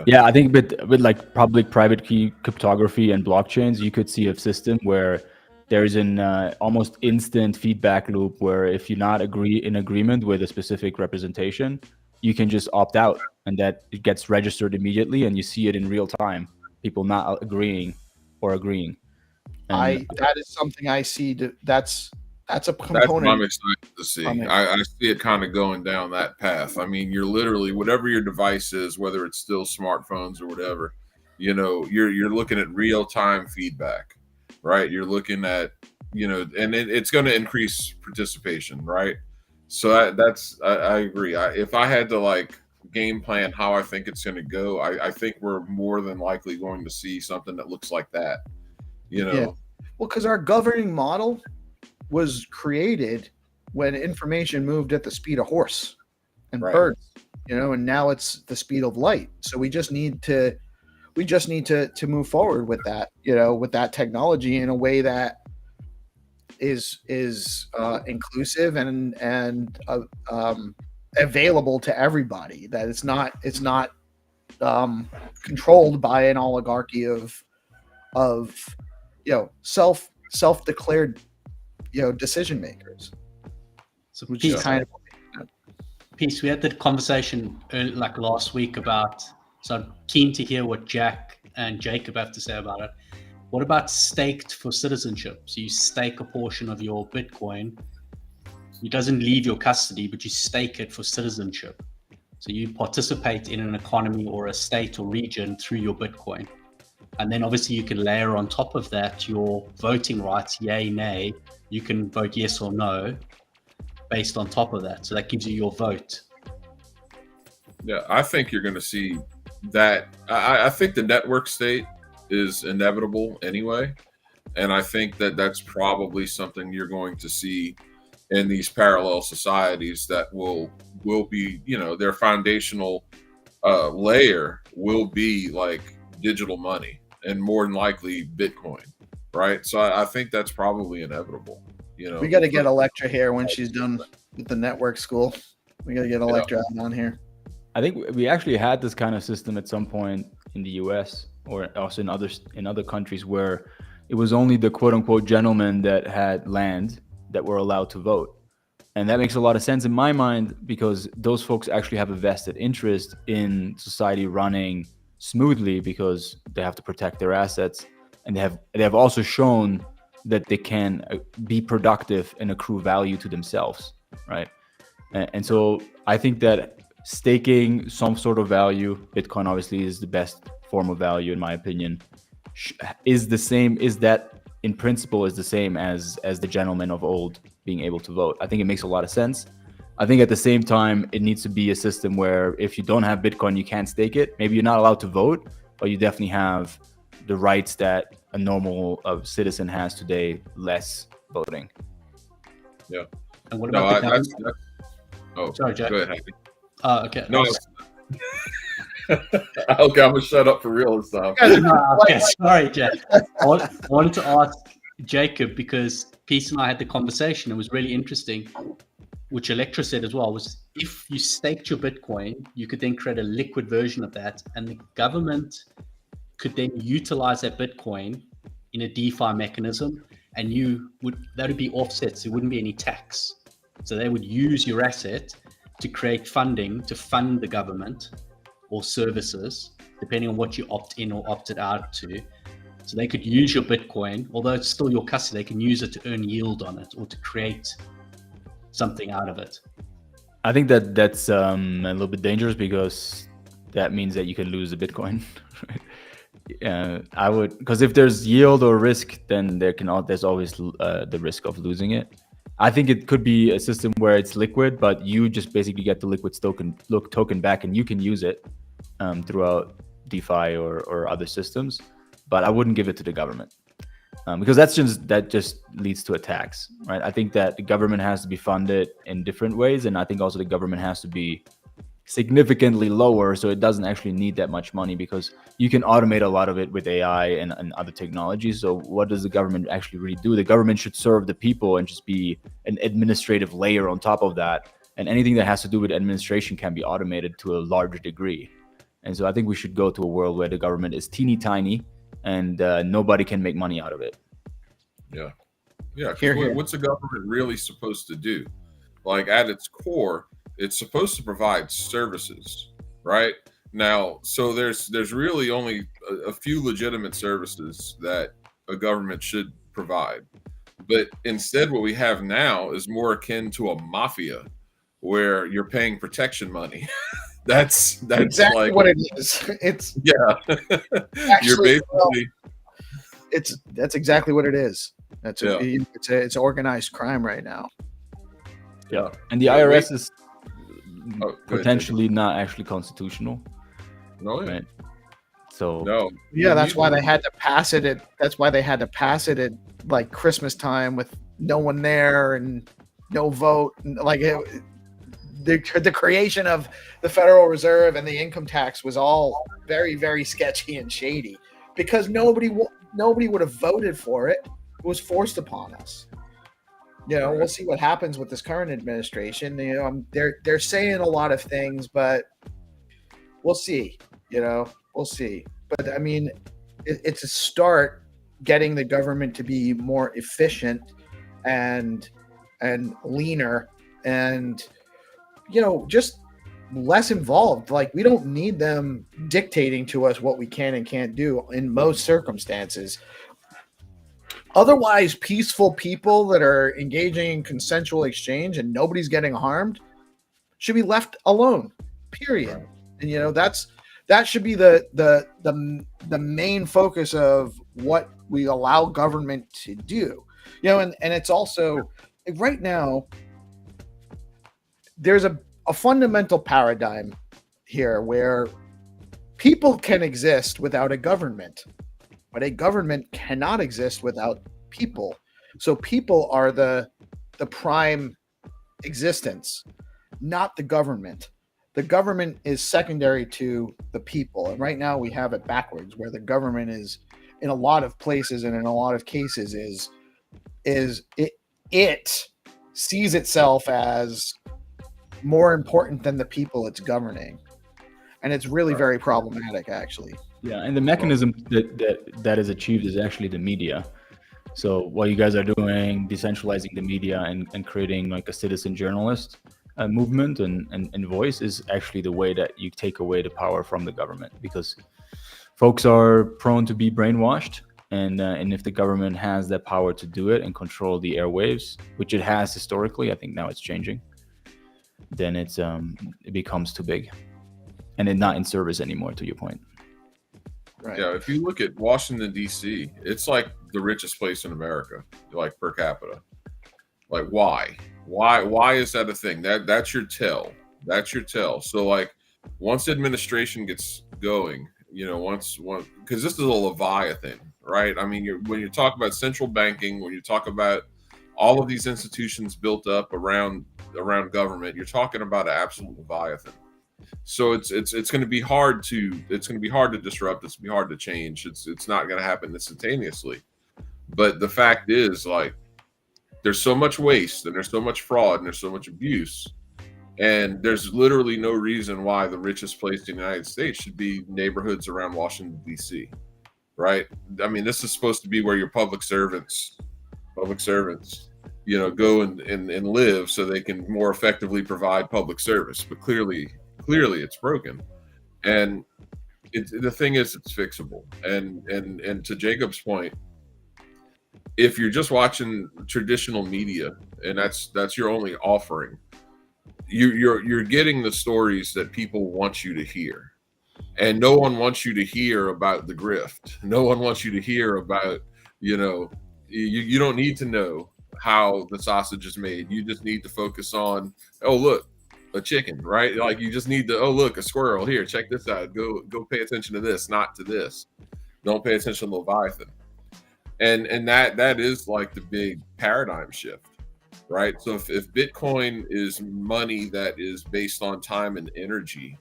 Yeah, I think with like public private key cryptography and blockchains, you could see a system where there's an almost instant feedback loop, where if you're not in agreement with a specific representation, you can just opt out, and that it gets registered immediately, and you see it in real time, people not agreeing or agreeing. And
that is something I see. That's a component.
That's what I'm excited to see. I see it kind of going down that path. I mean, you're literally, whatever your device is, whether it's still smartphones or whatever, you're looking at real time feedback, right? You're looking at, and it's going to increase participation, right? So I agree. If I had to game plan how I think it's going to go, I think we're more than likely going to see something that looks like that.
Yeah. Well, because our governing model was created when information moved at the speed of horse and birds, and now it's the speed of light. So we just need to move forward with that, with that technology in a way that is inclusive and available to everybody. That it's not controlled by an oligarchy of self-declared decision makers.
So
which is kind of
Peace, we had that conversation last week about, so I'm keen to hear what Jack and Jacob have to say about it. What about staked for citizenship? So you stake a portion of your Bitcoin. It doesn't leave your custody, but you stake it for citizenship. So you participate in an economy or a state or region through your Bitcoin. And then obviously you can layer on top of that your voting rights, yay, nay. You can vote yes or no based on top of that. So that gives you your vote.
Yeah, I think you're going to see that. I think the network state is inevitable anyway. And I think that that's probably something you're going to see in these parallel societies that will be, their foundational layer will be like digital money and more than likely Bitcoin, right? So I think that's probably inevitable.
We got to get Electra here when she's done with the network school. We got to get Electra on here.
I think we actually had this kind of system at some point in the US or also in other countries where it was only the quote unquote gentlemen that had land that were allowed to vote. And that makes a lot of sense in my mind because those folks actually have a vested interest in society running smoothly because they have to protect their assets, and they have also shown that they can be productive and accrue value to themselves, right? And so I think that staking some sort of value, Bitcoin obviously is the best form of value in my opinion, is that in principle is the same as the gentlemen of old being able to vote. I think it makes a lot of sense. I think at the same time, it needs to be a system where if you don't have Bitcoin, you can't stake it. Maybe you're not allowed to vote, but you definitely have the rights that a normal citizen has today, less voting.
Yeah.
And what about
sorry, Jack. Go ahead, Haddy.
Okay.
No. Okay, I'm gonna shut up for real this time.
Okay, sorry, Jack. I wanted to ask Jacob because Peace and I had the conversation. It was really interesting, which Electra said as well, was if you staked your Bitcoin, you could then create a liquid version of that, and the government could then utilize that Bitcoin in a DeFi mechanism, and that would be offsets. There wouldn't be any tax. So they would use your asset to create funding to fund the government or services, depending on what you opt in or opted out to. So they could use your Bitcoin, although it's still your custody, they can use it to earn yield on it or to create something out of it.
I think that's a little bit dangerous because that means that you can lose the Bitcoin. I would, because if there's yield or risk, then there's always the risk of losing it. I think it could be a system where it's liquid, but you just basically get the liquid token back and you can use it throughout DeFi or other systems. But I wouldn't give it to the government because that just leads to a tax, right? I think that the government has to be funded in different ways, and I think also the government has to be significantly lower so it doesn't actually need that much money because you can automate a lot of it with AI and other technologies. So what does the government actually really do? The government should serve the people and just be an administrative layer on top of that. And anything that has to do with administration can be automated to a larger degree. And so I think we should go to a world where the government is teeny tiny and nobody can make money out of it.
Yeah. What's the government really supposed to do? Like at its core, it's supposed to provide services, right? Now, so there's really only a few legitimate services that a government should provide. But instead, what we have now is more akin to a mafia where you're paying protection money. that's
exactly
like
what it is. It's
actually, you're basically
that's exactly what it is. It's organized crime right now.
Yeah, and the IRS is potentially not actually constitutional.
No,
right? So
that's why they had to pass it. That's why they had to pass it at like Christmas time with no one there and no vote. The creation of the Federal Reserve and the income tax was all very, very sketchy and shady because nobody would have voted for it. It was forced upon us. We'll see what happens with this current administration. They're saying a lot of things, but we'll see. We'll see. But I mean, it's a start getting the government to be more efficient and leaner and just less involved. Like we don't need them dictating to us what we can and can't do in most circumstances. otherwise peaceful people that are engaging in consensual exchange and nobody's getting harmed should be left alone, period.
Right.
And that should be the main focus of what we allow government to do. And it's also right now there's a fundamental paradigm here where people can exist without a government, but a government cannot exist without people. So people are the prime existence, not the government. The government is secondary to the people. And right now we have it backwards, where the government is, in a lot of places and in a lot of cases, it sees itself as more important than the people it's governing. And it's really very problematic, actually.
Yeah, and the mechanism that is achieved is actually the media. So what you guys are doing, decentralizing the media and creating like a citizen journalist movement and voice, is actually the way that you take away the power from the government, because folks are prone to be brainwashed. And if the government has that power to do it and control the airwaves, which it has historically, I think now it's changing, then it becomes too big and it's not in service anymore, to your point.
Right.
Yeah, if you look at Washington, D.C., it's like the richest place in America, like per capita. Like, why? Why is that a thing? That's your tell. That's your tell. So, like, once administration gets going, because this is a Leviathan, right? I mean, when you talk about central banking, when you talk about all of these institutions built up around government, you're talking about an absolute Leviathan. So it's going to be hard to disrupt. It's going to be hard to change. It's not going to happen instantaneously. But the fact is, like, there's so much waste and there's so much fraud and there's so much abuse, and there's literally no reason why the richest place in the United States should be neighborhoods around Washington, D.C. Right? I mean, this is supposed to be where your public servants, go and live so they can more effectively provide public service. But clearly it's broken. And the thing is, it's fixable. And to Jacob's point, if you're just watching traditional media and that's your only offering, you're getting the stories that people want you to hear. And no one wants you to hear about the grift. No one wants you to hear about, you don't need to know how the sausage is made. You just need to focus on, oh, look, a chicken, right? Like, you just need to, oh, look, a squirrel. Here, check this out. Go pay attention to this, not to this. Don't pay attention to Leviathan. And that is like the big paradigm shift, right? So if Bitcoin is money that is based on time and energy,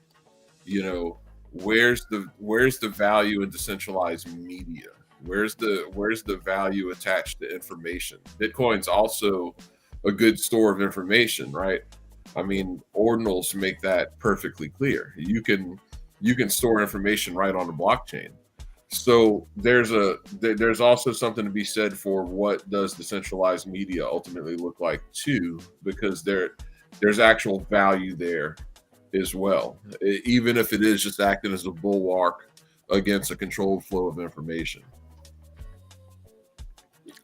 where's the value in decentralized media? Where's the value attached to information? Bitcoin's also a good store of information, right? I mean, ordinals make that perfectly clear. You can store information right on the blockchain. So there's also something to be said for what does decentralized media ultimately look like too, because there's actual value there as well, even if it is just acting as a bulwark against a controlled flow of information.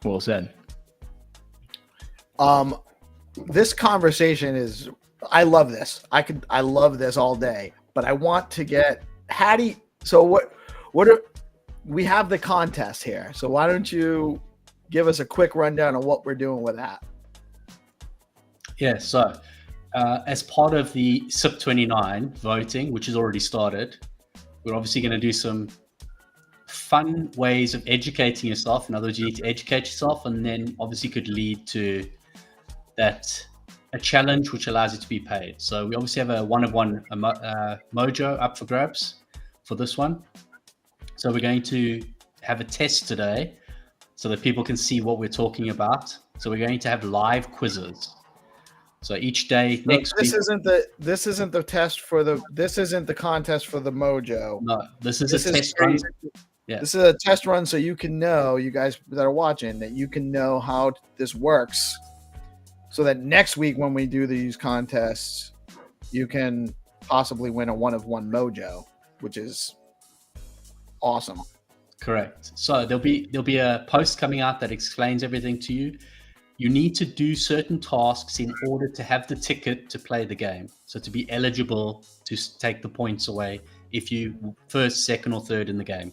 Well said.
This conversation is, I love this. I love this all day, but I want to get Haddy. So we have the contest here. So why don't you give us a quick rundown of what we're doing with that?
Yeah. So as part of the SIP 29 voting, which has already started, we're obviously going to do some fun ways of educating yourself. In other words, you need to educate yourself, and then obviously could lead to a challenge which allows you to be paid. So we obviously have a one-of-one mojo up for grabs for this one. So we're going to have a test today so that people can see what we're talking about. So we're going to have live quizzes. So each day next week.
This isn't the contest for the mojo.
No, this is a test run. Yeah.
This is a test run so you can know, you guys that are watching, that you can know how this works, so that next week when we do these contests, you can possibly win a one-of-one mojo, which is awesome.
Correct. So there'll be a post coming out that explains everything to you. You need to do certain tasks in order to have the ticket to play the game. So to be eligible to take the points away if you first, second, or third in the game.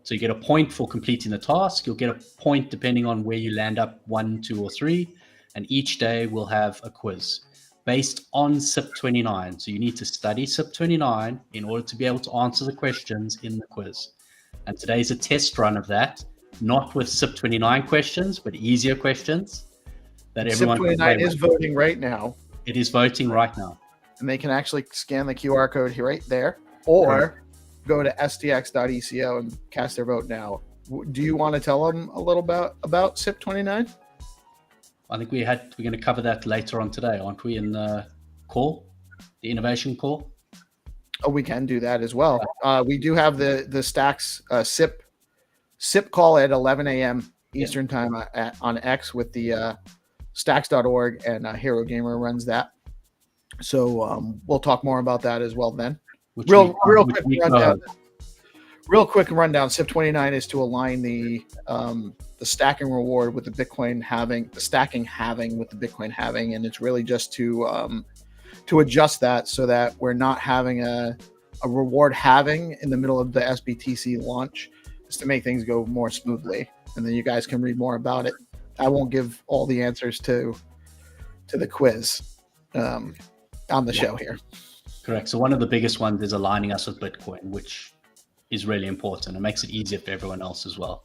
So you get a point for completing the task. You'll get a point depending on where you land up, 1, 2, or 3. And each day we'll have a quiz based on SIP 29. So you need to study SIP 29 in order to be able to answer the questions in the quiz. And today's a test run of that, not with SIP 29 questions, but easier questions that everyone
SIP 29 is voting right now.
It is voting right now.
And they can actually scan the QR code here right there, or go to stx.eco and cast their vote now. Do you want to tell them a little about SIP 29?
I think we're going to cover that later on today, aren't we? In the call, the innovation call.
Oh, we can do that as well. We do have the Stacks SIP call at 11 a.m. Eastern time on X with the stacks.org, and Hero Gamer runs that. So we'll talk more about that as well then. Real quick rundown. SIP 29 is to align the stacking reward with the Bitcoin halving, the stacking halving with the Bitcoin halving, and it's really just to adjust that so that we're not having a reward halving in the middle of the SBTC launch, just to make things go more smoothly. And then you guys can read more about it. I won't give all the answers to the quiz on the show here.
Correct. So one of the biggest ones is aligning us with Bitcoin, which is really important. It makes it easier for everyone else as well.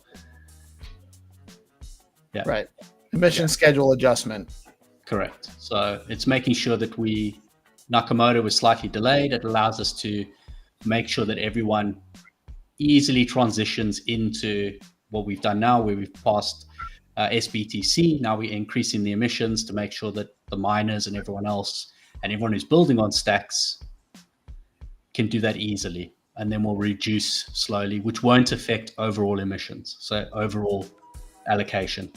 Yeah.
Right. Emission schedule adjustment.
Correct. So it's making sure that Nakamoto was slightly delayed. It allows us to make sure that everyone easily transitions into what we've done now, where we've passed SBTC. Now we're increasing the emissions to make sure that the miners and everyone else and everyone who's building on stacks can do that easily. And then we'll reduce slowly, which won't affect overall emissions. So overall allocation.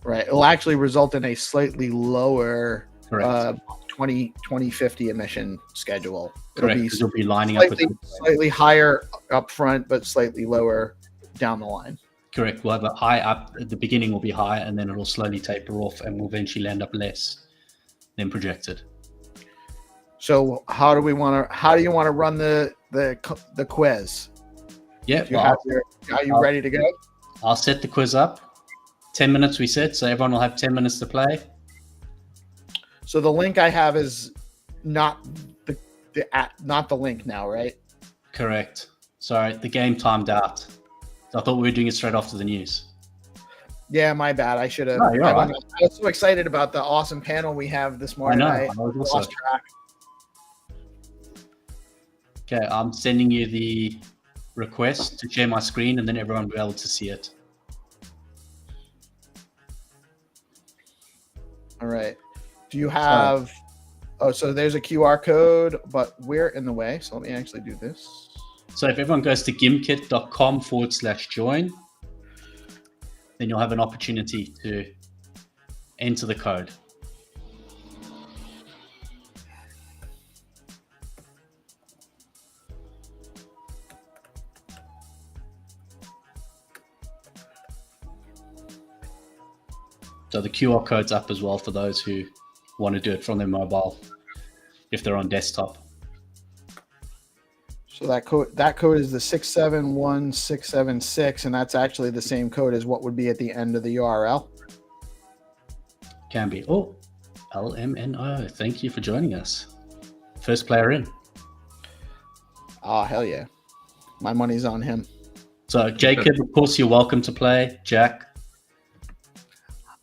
Right. It'll actually result in a slightly lower 2050 emission schedule.
Correct. Because you'll be lining up with
slightly higher up front, but slightly lower down the line.
Correct. We'll have a high up at the beginning will be high, and then it'll slowly taper off, and we'll eventually land up less than projected.
So how do you want to run the quiz?
Yeah.
Are you ready to go?
I'll set the quiz up. 10 minutes we said, so everyone will have 10 minutes to play.
So the link I have is not the link now, right?
Correct. Sorry, the game timed out. I thought we were doing it straight after the news.
Yeah, my bad. I should have.
No, you're right.
I was so excited about the awesome panel we have this morning. I lost track.
Okay, I'm sending you the request to share my screen, and then everyone will be able to see it.
All right. Do you have... so there's a QR code, but we're in the way. So let me actually do this.
So if everyone goes to gimkit.com/join, then you'll have an opportunity to enter the code. So the QR code's up as well for those who want to do it from their mobile if they're on desktop.
So that code is the 671676, and that's actually the same code as what would be at the end of the URL.
Can be. Oh, LMNO. Thank you for joining us. First player in.
Oh, hell yeah. My money's on him.
So Jacob, of course, you're welcome to play. Jack.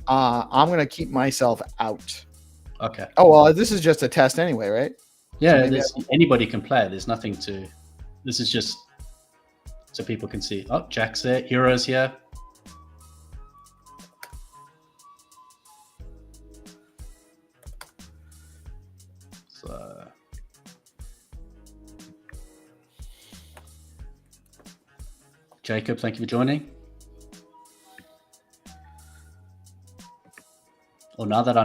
I'm going to keep myself out.
Okay.
Oh, well, this is just a test anyway, right?
Yeah, anybody can play. There's nothing to... This is just so people can see. Oh, Jack's there. Hero's here. So... Jacob, thank you for joining. Well, now that I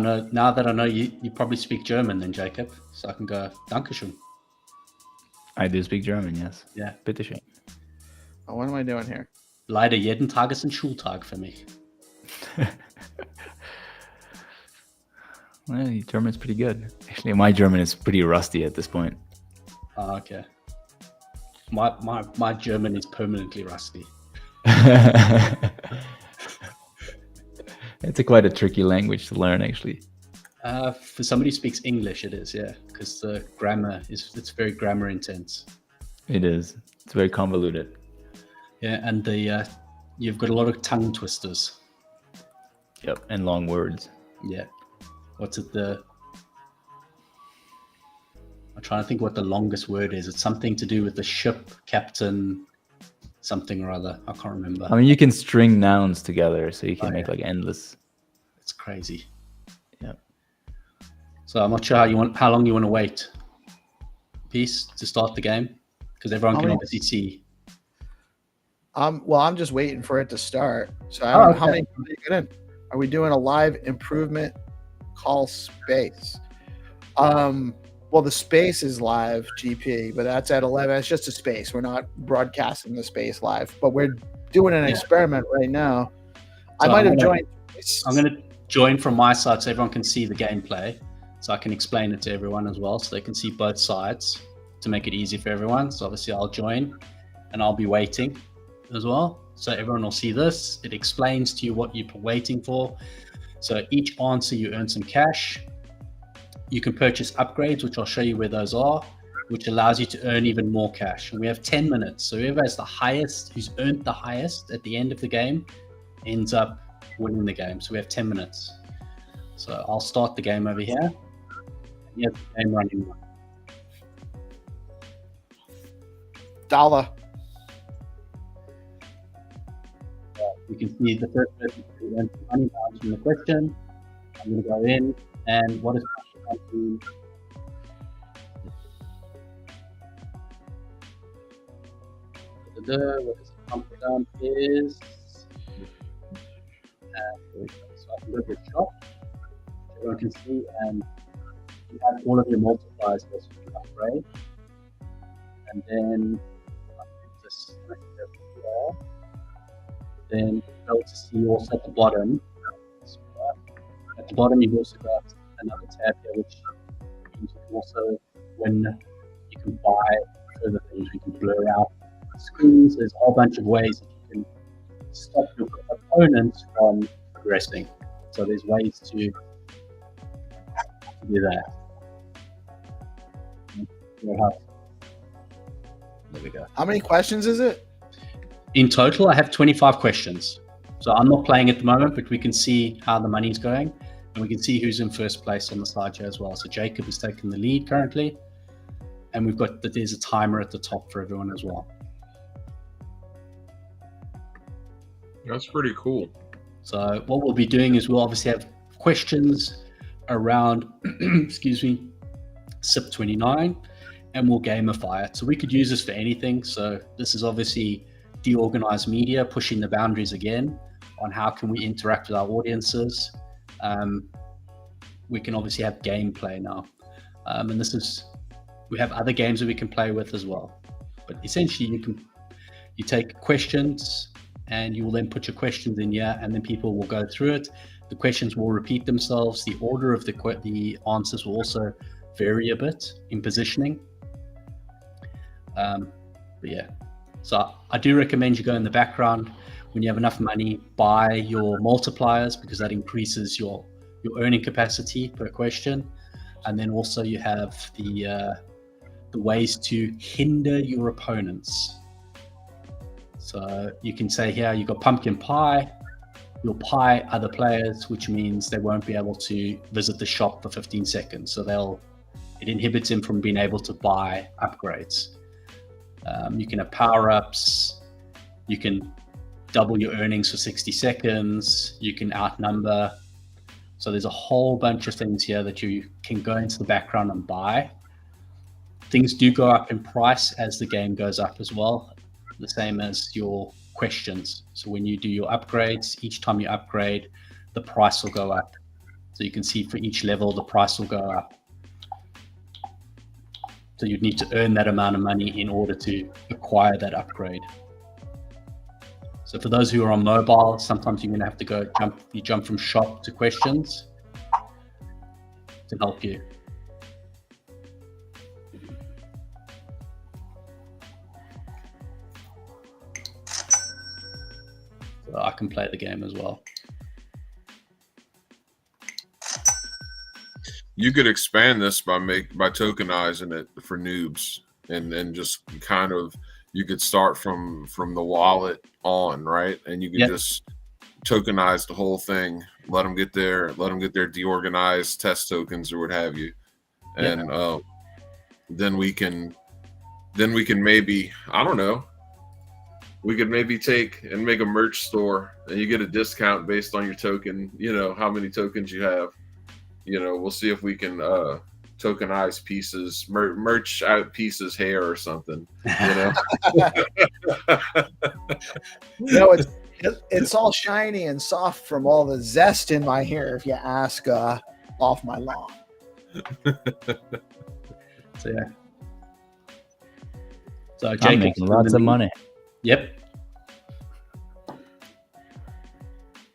know you probably speak German then, Jacob, so I can go Dankeschön.
I do speak German, yes.
Yeah.
Bitteschön.
Oh, what am I doing here?
Leider jeden Tag ist ein Schultag für mich.
Well, your German's pretty good. Actually, my German is pretty rusty at this point.
Oh, okay. My German is permanently rusty.
It's quite a tricky language to learn, actually.
For somebody who speaks English, it is, yeah, because the grammar it's very grammar intense.
It is. It's very convoluted.
Yeah, and you've got a lot of tongue twisters.
Yep, and long words.
Yeah. What's it? I'm trying to think what the longest word is. It's something to do with the ship captain, something or other. I can't remember.
I mean, you can string nouns together, so you can make like endless.
It's crazy.
Yeah.
So I'm not sure how long you want to wait, Peace, to start the game, because everyone can obviously see.
Well, I'm just waiting for it to start. So I don't know how many people you get in. Are we doing a live improvement call space? Well, the space is live, GP, but that's at 11. It's just a space. We're not broadcasting the space live, but we're doing an experiment right now. So I might have joined.
I'm going to join from my side so everyone can see the gameplay, so I can explain it to everyone as well, so they can see both sides to make it easy for everyone. So obviously I'll join and I'll be waiting as well. So everyone will see this. It explains to you what you're waiting for. So each answer you earn some cash. You can purchase upgrades, which I'll show you where those are, which allows you to earn even more cash. And we have 10 minutes. So whoever has the highest, who's earned the highest at the end of the game, ends up winning the game. So we have 10 minutes. So I'll start the game over here. Here's the game running.
Dollar.
You can see the first person who earns money from the question. I'm going to go in, and what is the what is the pump down is so I can go to the shop, everyone can see, and you have all of your multipliers that you can upgrade, and then this here. Then you'll to see also at the bottom. At the bottom, you've also got another tab here, which means you can also, when you can buy further things, you can blur out screens. There's a whole bunch of ways that you can stop your opponents from progressing. So there's ways to do that. There we go.
How many questions is it?
In total, I have 25 questions. So I'm not playing at the moment, but we can see how the money's going, and we can see who's in first place on the slide here as well. So Jacob is taking the lead currently, and we've got there's a timer at the top for everyone as well.
That's pretty cool.
So what we'll be doing is we'll obviously have questions around, excuse me, SIP 29, and we'll gamify it. So we could use this for anything. So this is obviously deorganized media, pushing the boundaries again on how can we interact with our audiences. We can obviously have gameplay now, and we have other games that we can play with as well. But essentially, you take questions and you will then put your questions in here, and then people will go through it. The questions will repeat themselves. The order of the answers will also vary a bit in positioning. But yeah. So I do recommend you go in the background when you have enough money, buy your multipliers, because that increases your earning capacity per question. And then also you have the ways to hinder your opponents. So you can say here, you've got pumpkin pie, you'll pie other players, which means they won't be able to visit the shop for 15 seconds. So it inhibits them from being able to buy upgrades. You can have power-ups, you can double your earnings for 60 seconds, you can outnumber. So there's a whole bunch of things here that you can go into the background and buy. Things do go up in price as the game goes up as well, the same as your questions. So when you do your upgrades, each time you upgrade, the price will go up. So you can see for each level, the price will go up. So you'd need to earn that amount of money in order to acquire that upgrade. So for those who are on mobile, sometimes you're going to have to jump from shop to questions to help you. So I can play the game as well.
You could expand this by tokenizing it for noobs, and just kind of, you could start from the wallet on, right? And you could just tokenize the whole thing. Let them get their deorganized test tokens or what have you, and then we can maybe, I don't know, we could maybe take and make a merch store, and you get a discount based on your token. How many tokens you have. We'll see if we can tokenize pieces, merch out pieces hair or something.
It's all shiny and soft from all the zest in my hair, if you ask off my lawn.
So yeah. So
I'm
Jacob's
making lots of money.
Yep.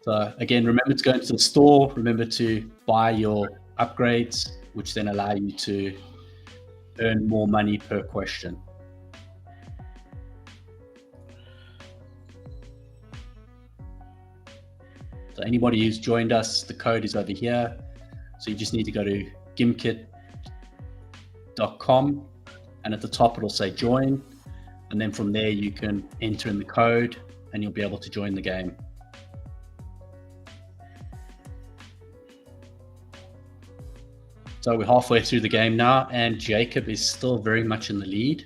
So again, remember to go into the store. Remember to buy your upgrades, which then allow you to earn more money per question. So anybody who's joined us, the code is over here. So you just need to go to gimkit.com, and at the top it'll say join, and then from there you can enter in the code and you'll be able to join the game. So we're halfway through the game now, and Jacob is still very much in the lead.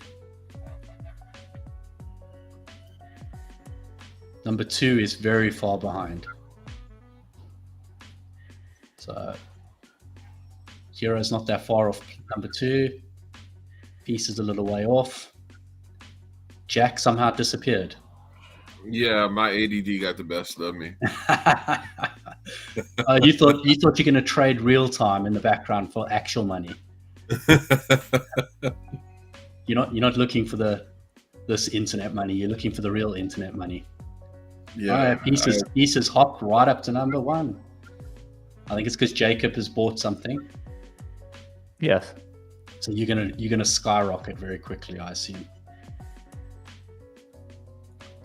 Number 2 is very far behind. So Hero's not that far off number 2. Peace is a little way off. Jack somehow disappeared.
Yeah, my ADD got the best of me.
You thought you're going to trade real time in the background for actual money. You're not looking for this internet money. You're looking for the real internet money.
Yeah,
Peace has hopped right up to number 1. I think it's because Jacob has bought something.
Yes.
So you're gonna skyrocket very quickly, I assume.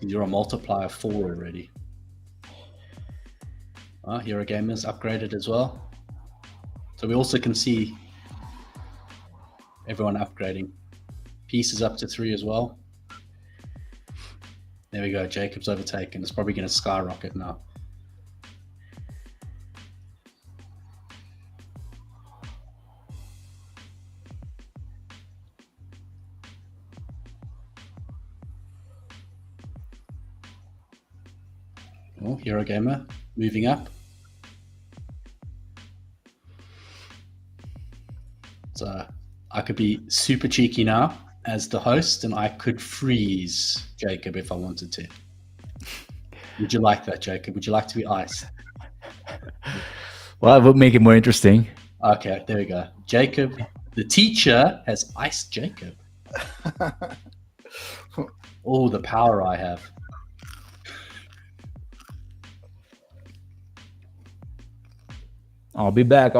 You're a multiplier 4 already. Hero Gamer's upgraded as well. So we also can see everyone upgrading. Peace is up to 3 as well. There we go. Jacob's overtaken. It's probably going to skyrocket now. Oh, Hero Gamer moving up. So I could be super cheeky now as the host, and I could freeze Jacob if I wanted to. Would you like that, Jacob? Would you like to be iced?
Well, it would make it more interesting.
Okay, there we go. Jacob, the teacher, has iced Jacob. Oh, the power I have.
I'll be back.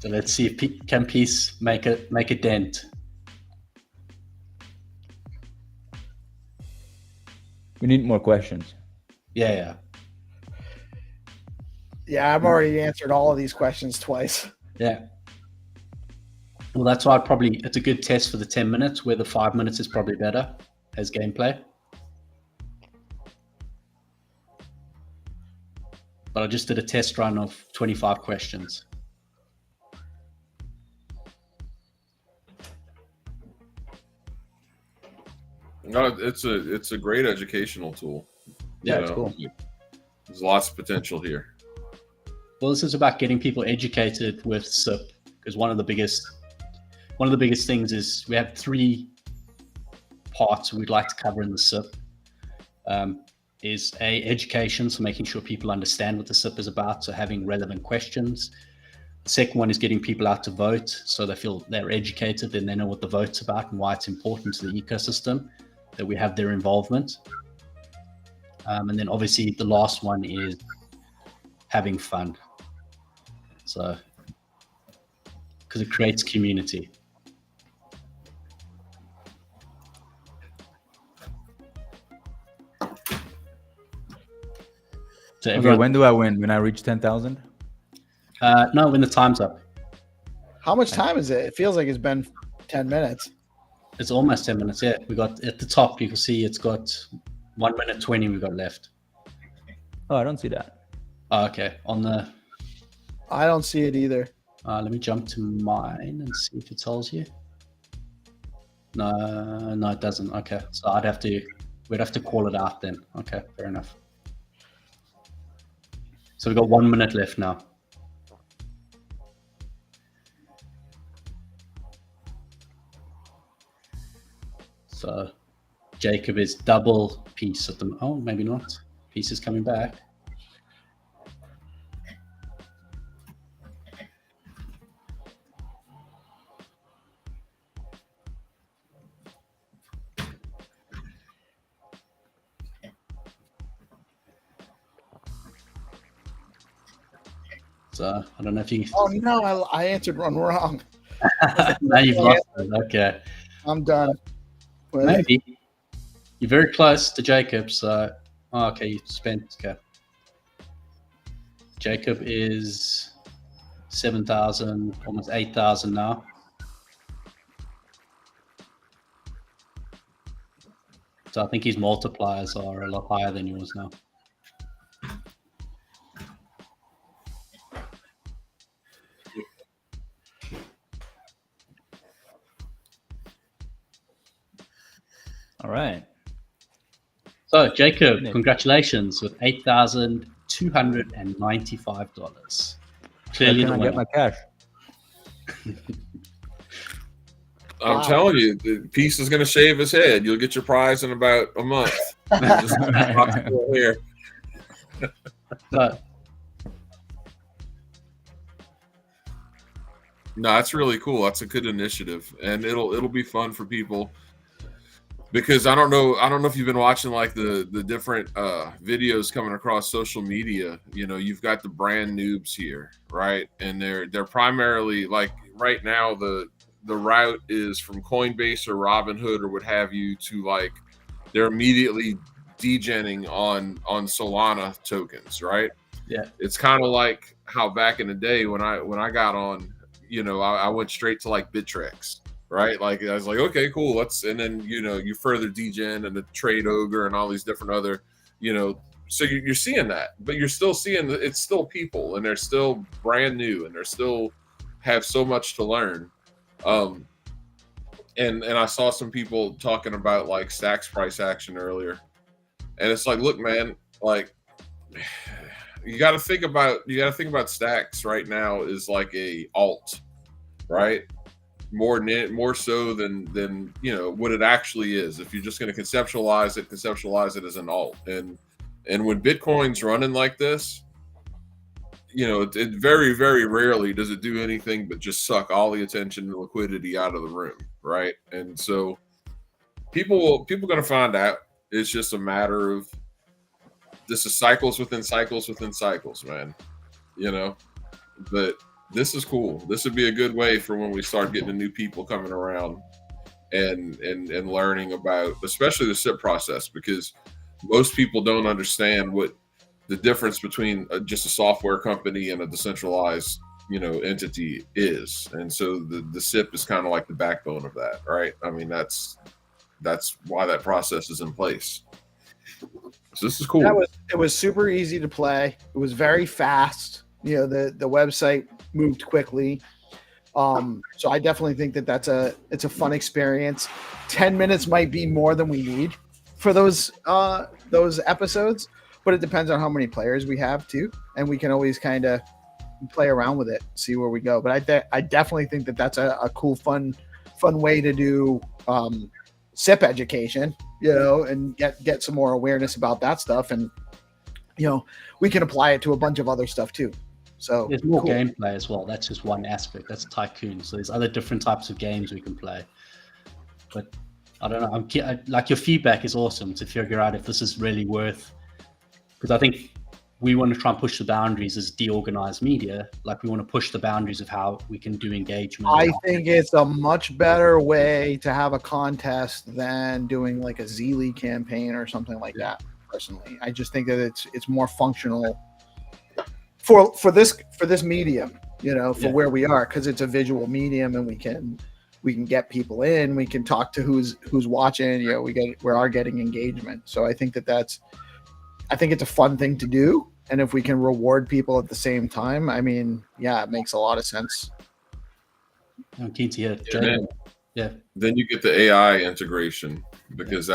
So let's see if can Peace make a dent.
We need more questions.
Yeah.
Yeah, I've already answered all of these questions twice.
Yeah. Well, that's why it's a good test for the 10 minutes, where the 5 minutes is probably better as gameplay. But I just did a test run of 25 questions.
No, it's a great educational tool.
Yeah, it's cool.
There's lots of potential here.
Well, this is about getting people educated with SIP, because one of the biggest things is we have 3 parts we'd like to cover in the SIP. Is education, so making sure people understand what the SIP is about, so having relevant questions. The second one is getting people out to vote, so they feel they're educated and they know what the vote's about and why it's important to the ecosystem. that we have their involvement. And then obviously the last one is having fun. So, because it creates community. So
Okay,
everyone,
when do I win? When I reach 10,000?
no, when the time's up.
How much time is it? It feels like it's been 10 minutes.
It's almost 10 minutes. Yeah, we got at the top. You can see it's got 1 minute 20. We got left.
Oh, I don't see that.
Oh, okay, on the.
I don't see it either.
Let me jump to mine and see if it tells you. No, it doesn't. Okay, so we'd have to call it out then. Okay, fair enough. So we've got 1 minute left now. So Jacob is double Peace at the. Oh, maybe not. Peace is coming back. So I don't know if you.
Oh no, I answered one wrong.
Now you've lost it. Okay.
I'm done. Well,
Maybe. You're very close to Jacob, so okay, you spent okay. Jacob is 7,000, almost 8,000 now. So I think his multipliers are a lot higher than yours now.
All right.
So Jacob, congratulations with $8,295. Clearly
Can
the
I get
winner.
my cash?
I'm telling you, the Peace is going to shave his head. You'll get your prize in about a month. Just here.
So,
No, that's really cool. That's a good initiative, and it'll be fun for people. Because I don't know if you've been watching like the different videos coming across social media. You know, you've got the brand noobs here, right? And they're primarily like right now the route is from Coinbase or Robinhood or what have you to like they're immediately degenning on Solana tokens, right?
yeah.
It's kind of like how back in the day when I got on, you know, I went straight to like Bittrex. Right, like I was like, okay, cool. And then you further degen and the trade ogre and all these different other, so you're seeing that, but you're still seeing that it's still people and they're still brand new and they're still have so much to learn. And I saw some people talking about like Stacks price action earlier, and it's like, look, man, like you got to think about Stacks right now is like a alt, right? More so than what it actually is. If you're just going to conceptualize it as an alt. And when Bitcoin's running like this, it very, very rarely does it do anything but just suck all the attention and liquidity out of the room, right? And so people going to find out. It's just a matter of this is cycles within cycles within cycles, man. But this is cool. This would be a good way for when we start getting the new people coming around and learning about, especially the SIP process, because most people don't understand what the difference between just a software company and a decentralized, entity is. And so the SIP is kind of like the backbone of that, right? I mean, that's why that process is in place. So this is cool.
It was super easy to play. It was very fast. The website moved quickly. So I definitely think that it's a fun experience. 10 minutes might be more than we need for those episodes, but it depends on how many players we have too. And we can always kind of play around with it, see where we go. But I definitely think that that's a cool, fun way to do SIP education, and get some more awareness about that stuff. And, we can apply it to a bunch of other stuff too. So
there's more
cool.
gameplay as well. That's just one aspect. That's Tycoon. So there's other different types of games we can play. But I don't know. Like your feedback is awesome to figure out if this is really worth. Because I think we want to try and push the boundaries as deorganized media. Like we want to push the boundaries of how we can do engagement.
I think it's a much better way to have a contest than doing like a Zeely campaign or something like that. Personally, I just think that it's more functional for this medium, for where we are, because it's a visual medium and we can get people in, we can talk to who's watching, we are getting engagement. So I think it's a fun thing to do, and if we can reward people at the same time, I mean, it makes a lot of sense.
I'm keen to hear.
Yeah. Then you get the AI integration, because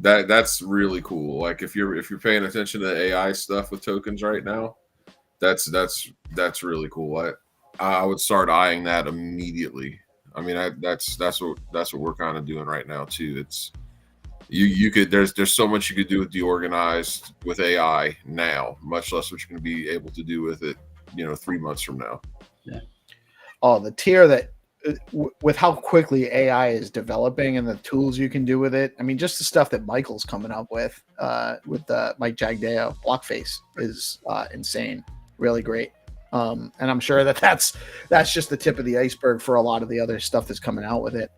that's really cool. Like if you're paying attention to the AI stuff with tokens right now, that's really cool. I would start eyeing that immediately. I mean, that's what we're kind of doing right now too. It's you could there's so much you could do with deorganized with AI now, much less what you're going to be able to do with it, 3 months from now.
Yeah.
Oh, the tier that with how quickly AI is developing and the tools you can do with it. I mean, just the stuff that Michael's coming up with Mike Jagdeo, Blockface is insane, really great. And I'm sure that's just the tip of the iceberg for a lot of the other stuff that's coming out with it.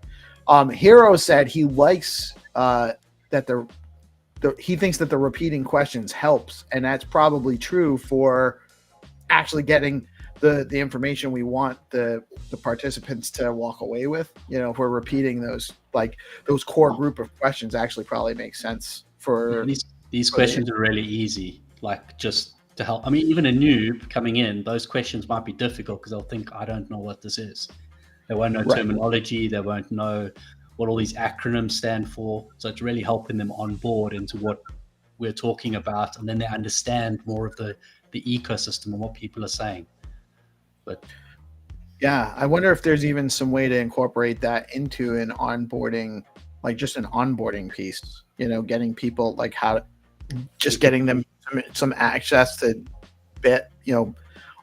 Hero said he likes that he thinks that the repeating questions helps, and that's probably true for actually getting the information we want the participants to walk away with. If we're repeating those core group of questions, actually probably makes sense for
these questions are really easy, like just to help. I mean, even a noob coming in, those questions might be difficult because they'll think, I don't know what this is. They won't know terminology. They won't know what all these acronyms stand for. So it's really helping them on board into what we're talking about. And then they understand more of the ecosystem and what people are saying. But
yeah, I wonder if there's even some way to incorporate that into an onboarding, like just an onboarding piece, getting people getting them some access to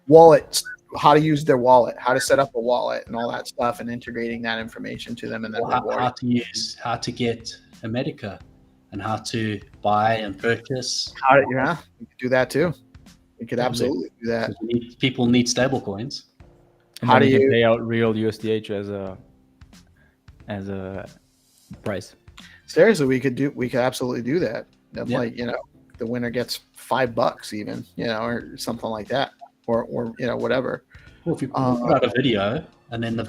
wallets, how to use their wallet, how to set up a wallet and all that stuff, and integrating that information to them, and then
how to get a Medica and how to buy and purchase.
We could do that too. We could absolutely do that.
People need stable coins.
And how do you pay out real USDH as a price?
Seriously, we could absolutely do that. Like, the winner gets $5 even, or something like that, or whatever.
Well, if you put out a video, and then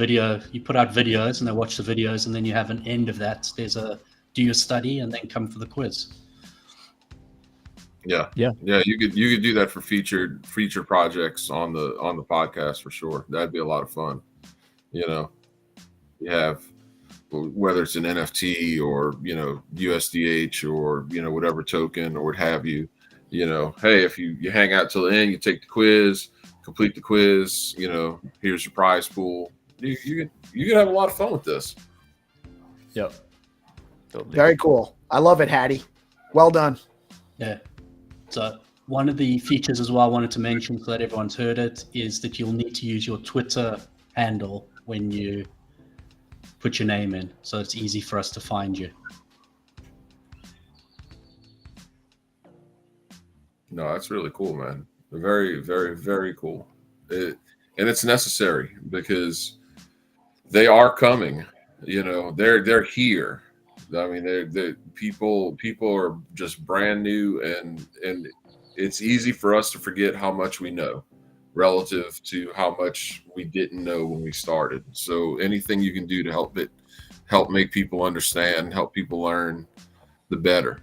you put out videos and they watch the videos, and then you have an end of that. There's do your study and then come for the quiz.
Yeah. You could do that for feature projects on the podcast for sure. That'd be a lot of fun. You have, whether it's an NFT or USDH or whatever token or what have you. Hey, if you hang out till the end, you take the quiz, complete the quiz. Here's your prize pool. You could have a lot of fun with this.
Yep. Totally.
Very cool. I love it, Haddy. Well done.
Yeah. So one of the features as well I wanted to mention, so that everyone's heard it, is that you'll need to use your Twitter handle when you put your name in, so it's easy for us to find you.
No, that's really cool, man. Very, very, very cool. And it's necessary because they are coming. They're here. I mean, they're people are just brand new, and it's easy for us to forget how much we know relative to how much we didn't know when we started. So anything you can do to help make people understand, help people learn, the better.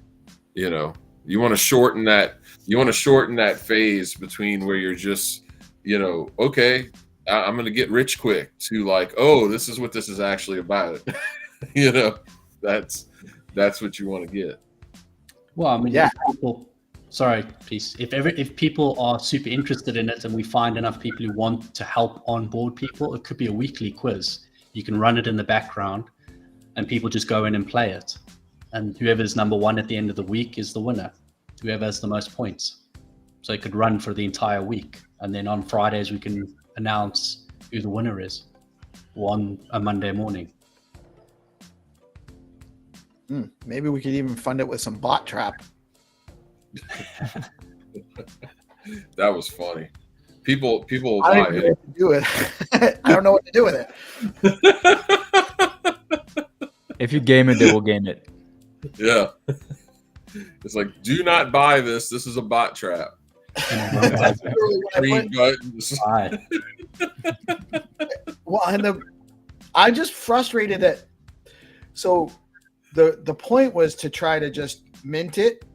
You want to shorten that phase between where you're just, okay, I'm going to get rich quick, to like, oh, this is what this is actually about. That's what you want to get.
Well, I mean, if people are super interested in it and we find enough people who want to help onboard people, it could be a weekly quiz. You can run it in the background and people just go in and play it. And whoever's number one at the end of the week is the winner, whoever has the most points. So it could run for the entire week. And then on Fridays, we can announce who the winner is, or on a Monday morning.
Maybe we could even fund it with some bot trap.
That was funny. People will
I
buy
don't know
it.
what to do with it. I don't know what to do with it.
If you game it, they will game it.
Yeah. It's like, do not buy this. This is a bot trap.
That's literally what I
Green
put.
buttons.
Well, and I just frustrated that. So the point was to try to just mint it,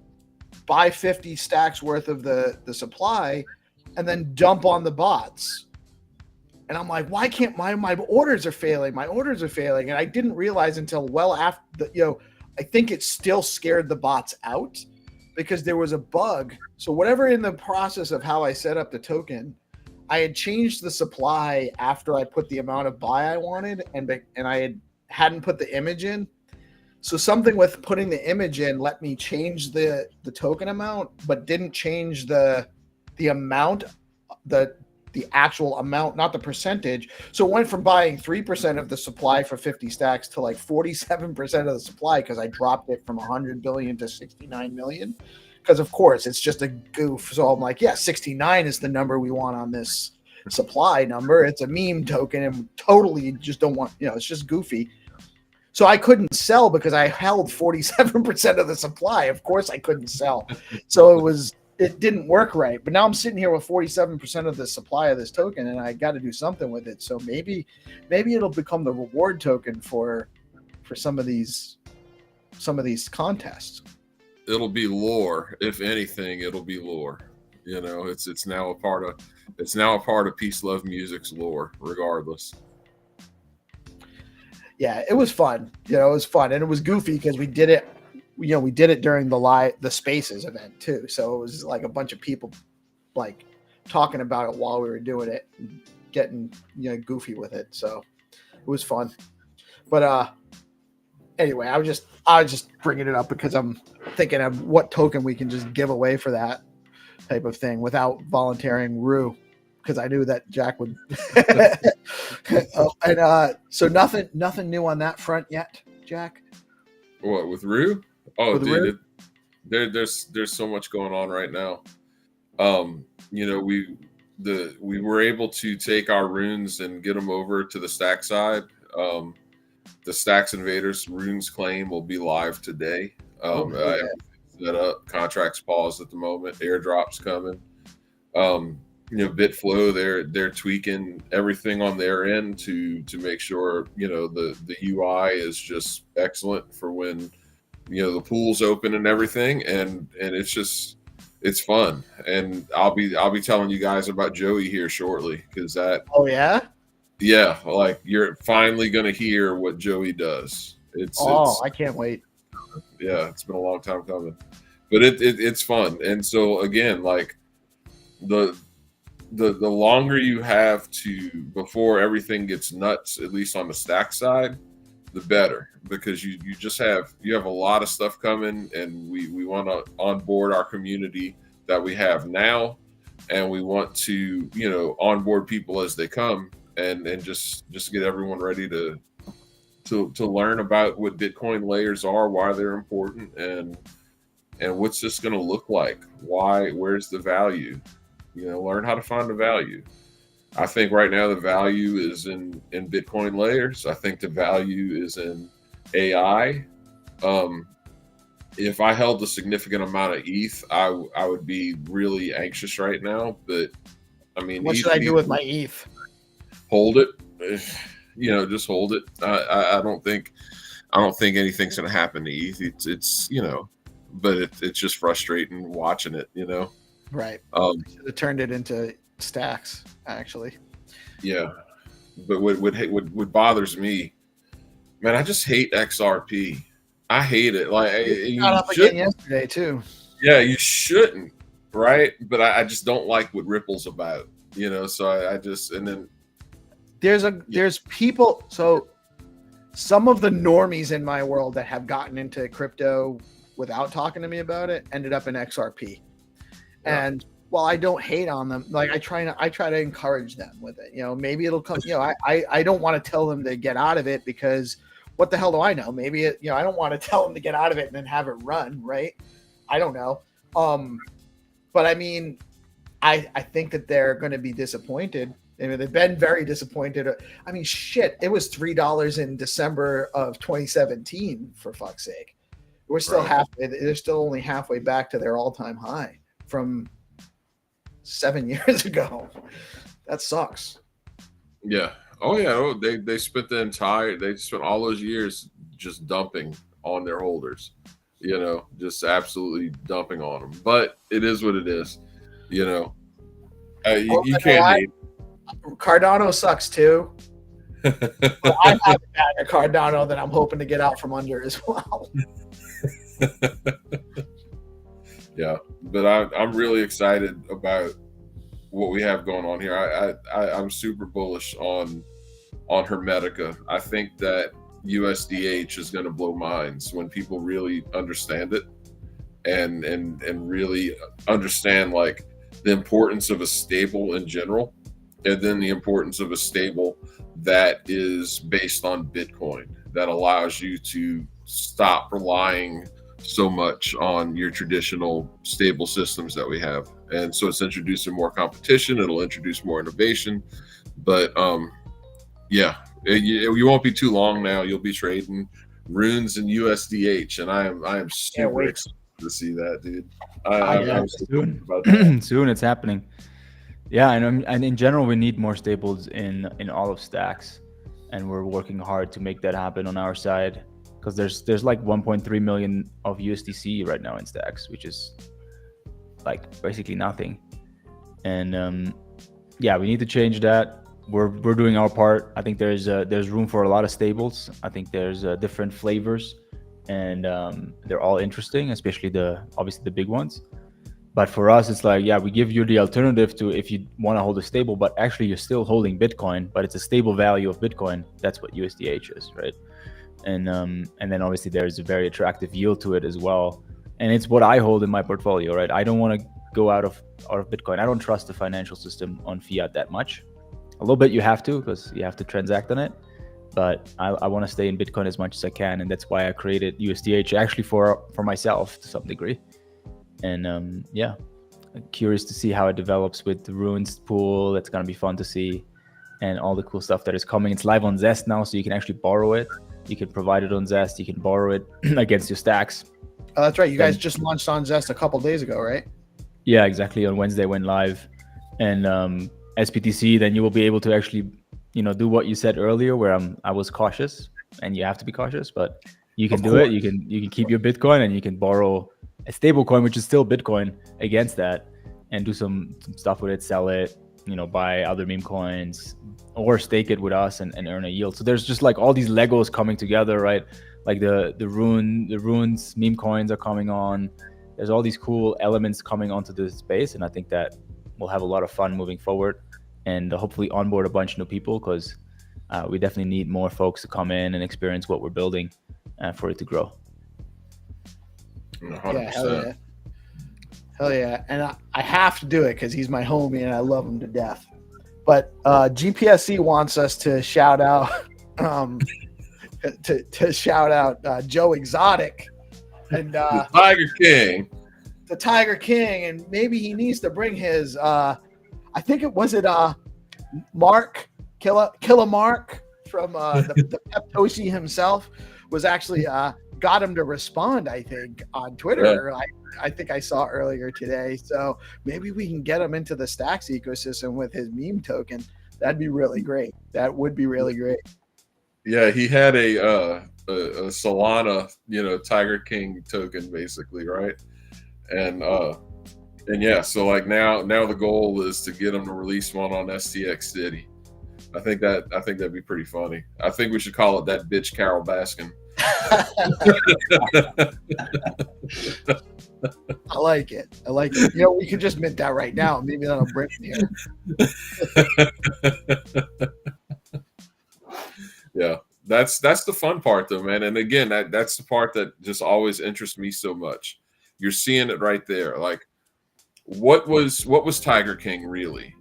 buy 50 stacks worth of the supply, and then dump on the bots. And I'm like, why can't my orders are failing? My orders are failing. And I didn't realize until well after I think it still scared the bots out because there was a bug. So whatever in the process of how I set up the token, I had changed the supply after I put the amount of buy I wanted, and I hadn't put the image in. So something with putting the image in let me change the token amount, but didn't change the amount, the actual amount, not the percentage. So it went from buying 3% of the supply for 50 stacks to like 47% of the supply because I dropped it from 100 billion to 69 million. Because of course it's just a goof. So I'm like, yeah, 69 is the number we want on this supply number. It's a meme token and totally just don't want, it's just goofy. So I couldn't sell because I held 47% of the supply. Of course I couldn't sell. So it didn't work right. But now I'm sitting here with 47% of the supply of this token and I got to do something with it. So maybe it'll become the reward token for some of these contests.
It'll be lore. If anything, it'll be lore. It's now a part of PeaceLoveMusic's lore, regardless.
Yeah, it was fun. It was fun and it was goofy because we did it. We did it during the Spaces event too. So it was like a bunch of people like talking about it while we were doing it, and getting goofy with it. So it was fun. But anyway, I was just bringing it up because I'm thinking of what token we can just give away for that type of thing without volunteering Rue, because I knew that Jack would. So nothing new on that front yet, Jack.
What with Rue? Oh,
with
dude, there's so much going on right now. We were able to take our runes and get them over to the stack side. The Stacks Invaders runes claim will be live today. Set up, contracts paused at the moment, airdrops coming. Bitflow, they're tweaking everything on their end to make sure the UI is just excellent for when the pool's open and everything, and it's fun. And I'll be telling you guys about Joey here shortly because that.
Oh yeah.
Yeah, like you're finally gonna hear what Joey does.
I can't wait.
Yeah, it's been a long time coming, but it's fun. And so again, like the longer you have before everything gets nuts, at least on the stack side, the better, because you have a lot of stuff coming, and we want to onboard our community that we have now, and we want to onboard people as they come. And just get everyone ready to learn about what Bitcoin layers are, why they're important, and what's this going to look like. Where's the value? Learn how to find the value. I think right now the value is in Bitcoin layers. I think the value is in AI. If I held a significant amount of ETH, I would be really anxious right now. But I mean,
what should I do with my ETH?
Hold it, just hold it. I don't think anything's going to happen to ETH. It's but it's just frustrating watching it.
Right. Should have turned it into stacks, actually.
Yeah, but what bothers me, man, I just hate XRP. I hate it. Like
it got up again yesterday too.
Yeah, you shouldn't, right? But I just don't like what Ripple's about. So I just and then.
There's people, so some of the normies in my world that have gotten into crypto without talking to me about it ended up in XRP. Yeah. And while I don't hate on them, like I try to encourage them with it. Maybe it'll come, I don't want to tell them to get out of it because what the hell do I know? Maybe it, I don't want to tell them to get out of it and then have it run, right? I don't know. But I mean, I think that they're going to be disappointed. I mean, they've been very disappointed. I mean, shit, it was $3 in December of 2017, for fuck's sake. We're still they're still only halfway back to their all-time high from 7 years ago. That sucks.
Yeah. Oh yeah. Oh, they spent all those years just dumping on their holders, just absolutely dumping on them. But it is what it is, you can't hate.
Cardano sucks too. But I have a bag of Cardano that I'm hoping to get out from under as well.
Yeah, but I'm really excited about what we have going on here. I'm super bullish on Hermetica. I think that USDH is going to blow minds when people really understand it and really understand like the importance of a stable in general, and then the importance of a stable that is based on Bitcoin, that allows you to stop relying so much on your traditional stable systems that we have. And so it's introducing more competition, it'll introduce more innovation, but you won't be too long now, you'll be trading runes and USDH, and I am super excited to see that, dude. I'm
soon. About that. Soon it's happening. Yeah, and in general, we need more stables in all of stacks, and we're working hard to make that happen on our side, because there's like 1.3 million of USDC right now in stacks, which is like basically nothing. And we need to change that. We're doing our part. I think there's room for a lot of stables. I think there's different flavors, and they're all interesting, especially obviously the big ones. But for us, it's like, we give you the alternative to, if you want to hold a stable, but actually you're still holding Bitcoin, but it's a stable value of Bitcoin. That's what USDH is, right? And then obviously there's a very attractive yield to it as well. And it's what I hold in my portfolio, right? I don't want to go out of Bitcoin. I don't trust the financial system on fiat that much. A little bit you have to, because you have to transact on it. But I want to stay in Bitcoin as much as I can. And that's why I created USDH actually for myself to some degree. And I'm curious to see how it develops with the runes pool. That's going to be fun to see, and all the cool stuff that is coming. It's live on Zest now, so you can actually borrow it. You can provide it on Zest. You can borrow it against your stacks.
Oh, that's right. You guys just launched on Zest a couple days ago, right?
Yeah, exactly. On Wednesday went live, and SPTC. Then you will be able to actually, do what you said earlier, where I was cautious, and you have to be cautious, but you can do it. You can keep your Bitcoin, and you can borrow a stable coin, which is still Bitcoin, against that, and do some stuff with it, sell it, buy other meme coins, or stake it with us and earn a yield. So there's just like all these Legos coming together, right? Like the runes meme coins are coming on. There's all these cool elements coming onto this space, and I think that we'll have a lot of fun moving forward, and hopefully onboard a bunch of new people, because we definitely need more folks to come in and experience what we're building for it to grow.
100%.
Hell yeah. And I have to do it because he's my homie and I love him to death. But GPSC wants us to shout out to shout out Joe Exotic and
the Tiger King.
The Tiger King, and maybe he needs to bring his I think it was Mark Killa Mark from the Peptoshi himself was actually got him to respond, I think, on Twitter.
Yeah.
I think I saw earlier today. So maybe we can get him into the Stacks ecosystem with his meme token. That'd be really great. That would be really great.
Yeah, he had a Solana, Tiger King token, basically, right? And yeah, so like now the goal is to get him to release one on STX City. I think that'd be pretty funny. I think we should call it that bitch Carol Baskin.
I like it. We could just mint that right now. Maybe that'll bring me here.
Yeah, that's the fun part, though, man. And again, that's the part that just always interests me so much. You're seeing it right there. Like, what was Tiger King really?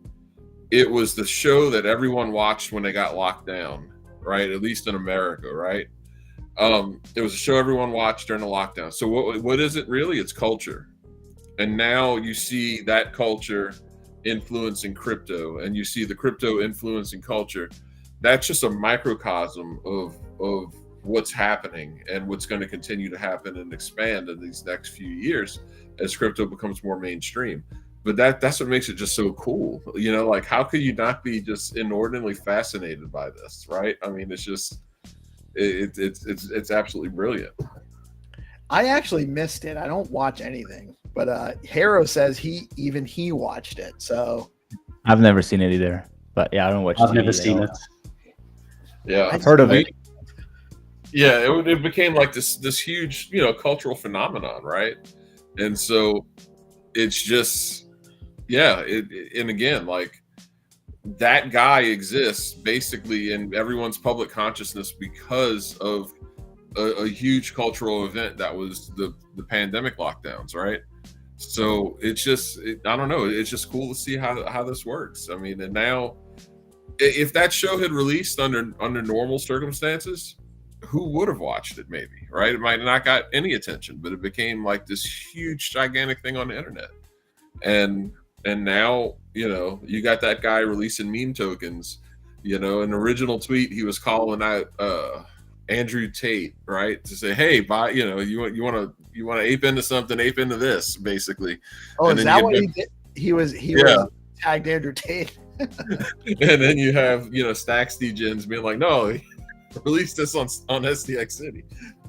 It was the show that everyone watched when they got locked down, right? At least in America, right? It was a show everyone watched during the lockdown. So what is it really? It's culture. And now you see that culture influencing crypto, and you see the crypto influencing culture. That's just a microcosm of what's happening and what's going to continue to happen and expand in these next few years as crypto becomes more mainstream. But that's what makes it just so cool. You know, like, how could you not be just inordinately fascinated by this, right? I mean, it's just it's absolutely brilliant.
I actually missed it. I don't watch anything, but Haro says he watched it. So
I've never seen it either. But yeah, I don't watch.
I've
TV
never
at
seen
all.
it.
Yeah,
I've heard of it.
Yeah, it became like this huge, cultural phenomenon, right? And so it's just, yeah, and again, like, that guy exists basically in everyone's public consciousness because of a huge cultural event that was the pandemic lockdowns, right? So it's just, I don't know, it's just cool to see how this works. I mean, and now, if that show had released under normal circumstances, who would have watched it? Maybe, right? It might have not got any attention, but it became like this huge, gigantic thing on the internet. And now, you got that guy releasing meme tokens. In an original tweet, he was calling out Andrew Tate, right, to say, "Hey, buy, you want to ape into something, ape into this," basically.
Oh,
and
is
then
that what he did? He was tagged Andrew Tate.
And then you have Stacks DGens being like, "No, release this on SDX City."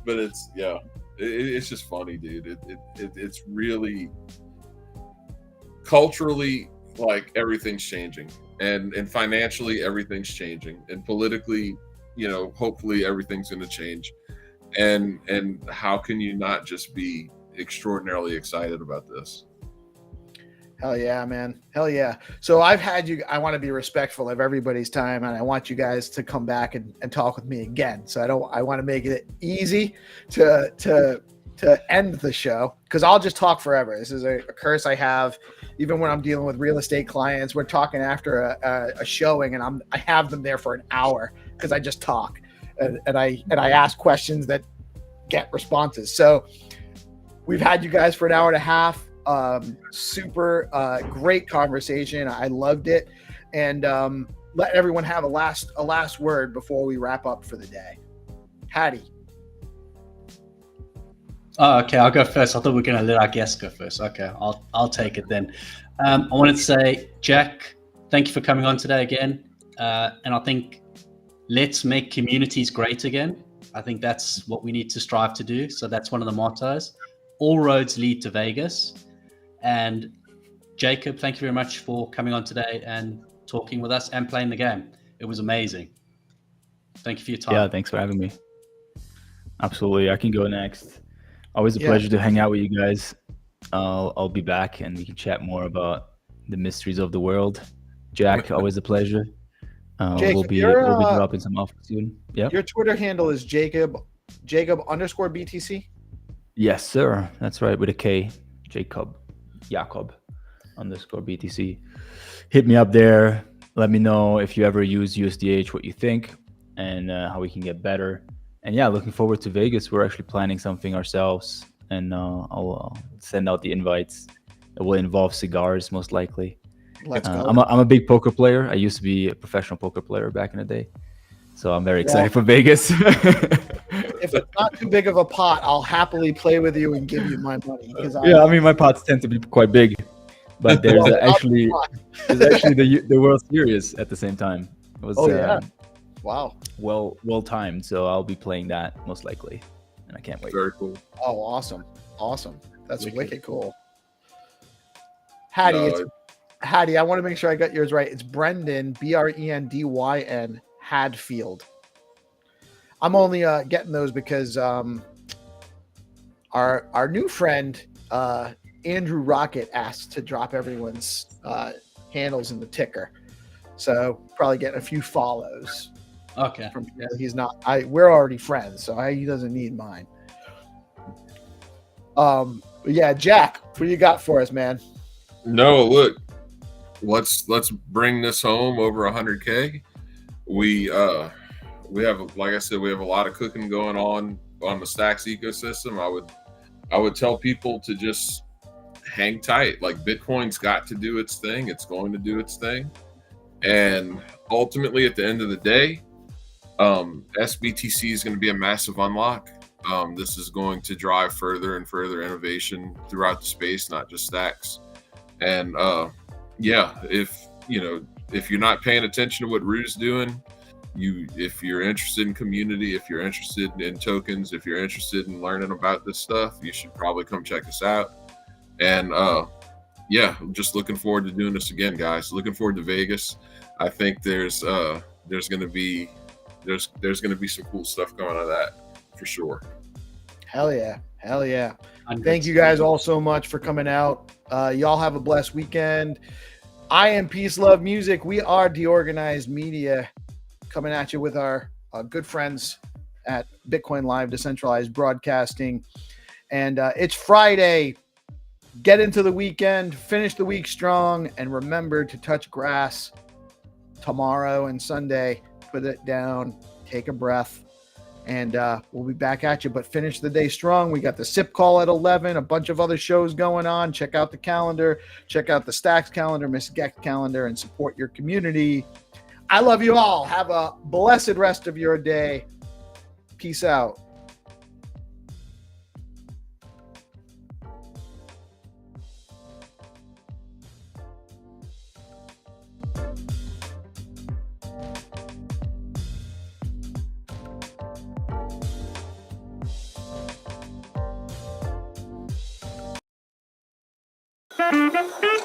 But it's just funny, dude. It's really culturally, like, everything's changing, and financially everything's changing, and politically, hopefully everything's going to change. And how can you not just be extraordinarily excited about this?
Hell yeah, man. Hell yeah. So I've had you, I want to be respectful of everybody's time, and I want you guys to come back and talk with me again. So I want to make it easy to end the show, because I'll just talk forever. This is a curse I have. Even when I'm dealing with real estate clients, we're talking after a showing, and I have them there for an hour because I just talk and I ask questions that get responses. So we've had you guys for an hour and a half. Super great conversation. I loved it, and let everyone have a last word before we wrap up for the day. Haddy.
Oh, okay, I'll go first. I thought we were going to let our guests go first. Okay, I'll take it then. I wanted to say, Jack, thank you for coming on today again. And I think let's make communities great again. I think that's what we need to strive to do. So that's one of the mottos. All roads lead to Vegas. And Jacob, thank you very much for coming on today and talking with us and playing the game. It was amazing. Thank you for your time.
Yeah, thanks for having me. Absolutely. I can go next. Always a pleasure to hang out with you guys. I'll be back and we can chat more about the mysteries of the world. Jack, always a pleasure.
Jacob,
we'll be dropping some off soon. Yeah.
Your Twitter handle is Jacob_BTC.
Yes, sir. That's right, with a K. Jacob _BTC. Hit me up there. Let me know if you ever use USDH, what you think, and how we can get better. And yeah, looking forward to Vegas. We're actually planning something ourselves, and I'll send out the invites. It will involve cigars, most likely.
Let's go.
I'm a big poker player. I used to be a professional poker player back in the day, so I'm very excited for Vegas.
If it's not too big of a pot, I'll happily play with you and give you my money.
I mean, my pots tend to be quite big, but there's actually the World Series at the same time. It was
wow,
well timed. So I'll be playing that most likely, and I can't wait.
Very cool.
Oh, awesome. That's wicked cool. Haddy, Haddy, I want to make sure I got yours right. It's Brendan, Brendyn Hadfield. I'm only getting those because our new friend Andrew Rocket asked to drop everyone's handles in the ticker, so probably getting a few follows.
Okay.
From he's not. We're already friends, so he doesn't need mine. But yeah, Jack, what do you got for us, man?
No, look, let's bring this home over 100K. like I said, we have a lot of cooking going on the Stacks ecosystem. I would tell people to just hang tight. Like, Bitcoin's got to do its thing. It's going to do its thing. And ultimately, at the end of the day, SBTC is going to be a massive unlock. This is going to drive further and further innovation throughout the space, not just Stacks. And if you're not paying attention to what Rue's doing, if you're interested in community, if you're interested in tokens, if you're interested in learning about this stuff, you should probably come check us out. And I'm just looking forward to doing this again, guys. Looking forward to Vegas. I think there's gonna be some cool stuff going on of that for sure.
Hell yeah. Thank you guys all so much for coming out. Y'all have a blessed weekend. I am PeaceLoveMusic. We are Deorganized Media, coming at you with our good friends at Bitcoin Live Decentralized Broadcasting. And it's Friday. Get into the weekend, finish the week strong, and remember to touch grass tomorrow and Sunday. Put it down, take a breath, and we'll be back at you. But finish the day strong. We got the SIP call at 11, a bunch of other shows going on. Check out the calendar, check out the Stacks calendar, Miss Geck calendar, and support your community. I love you all. Have a blessed rest of your day. Peace out.
Thank you.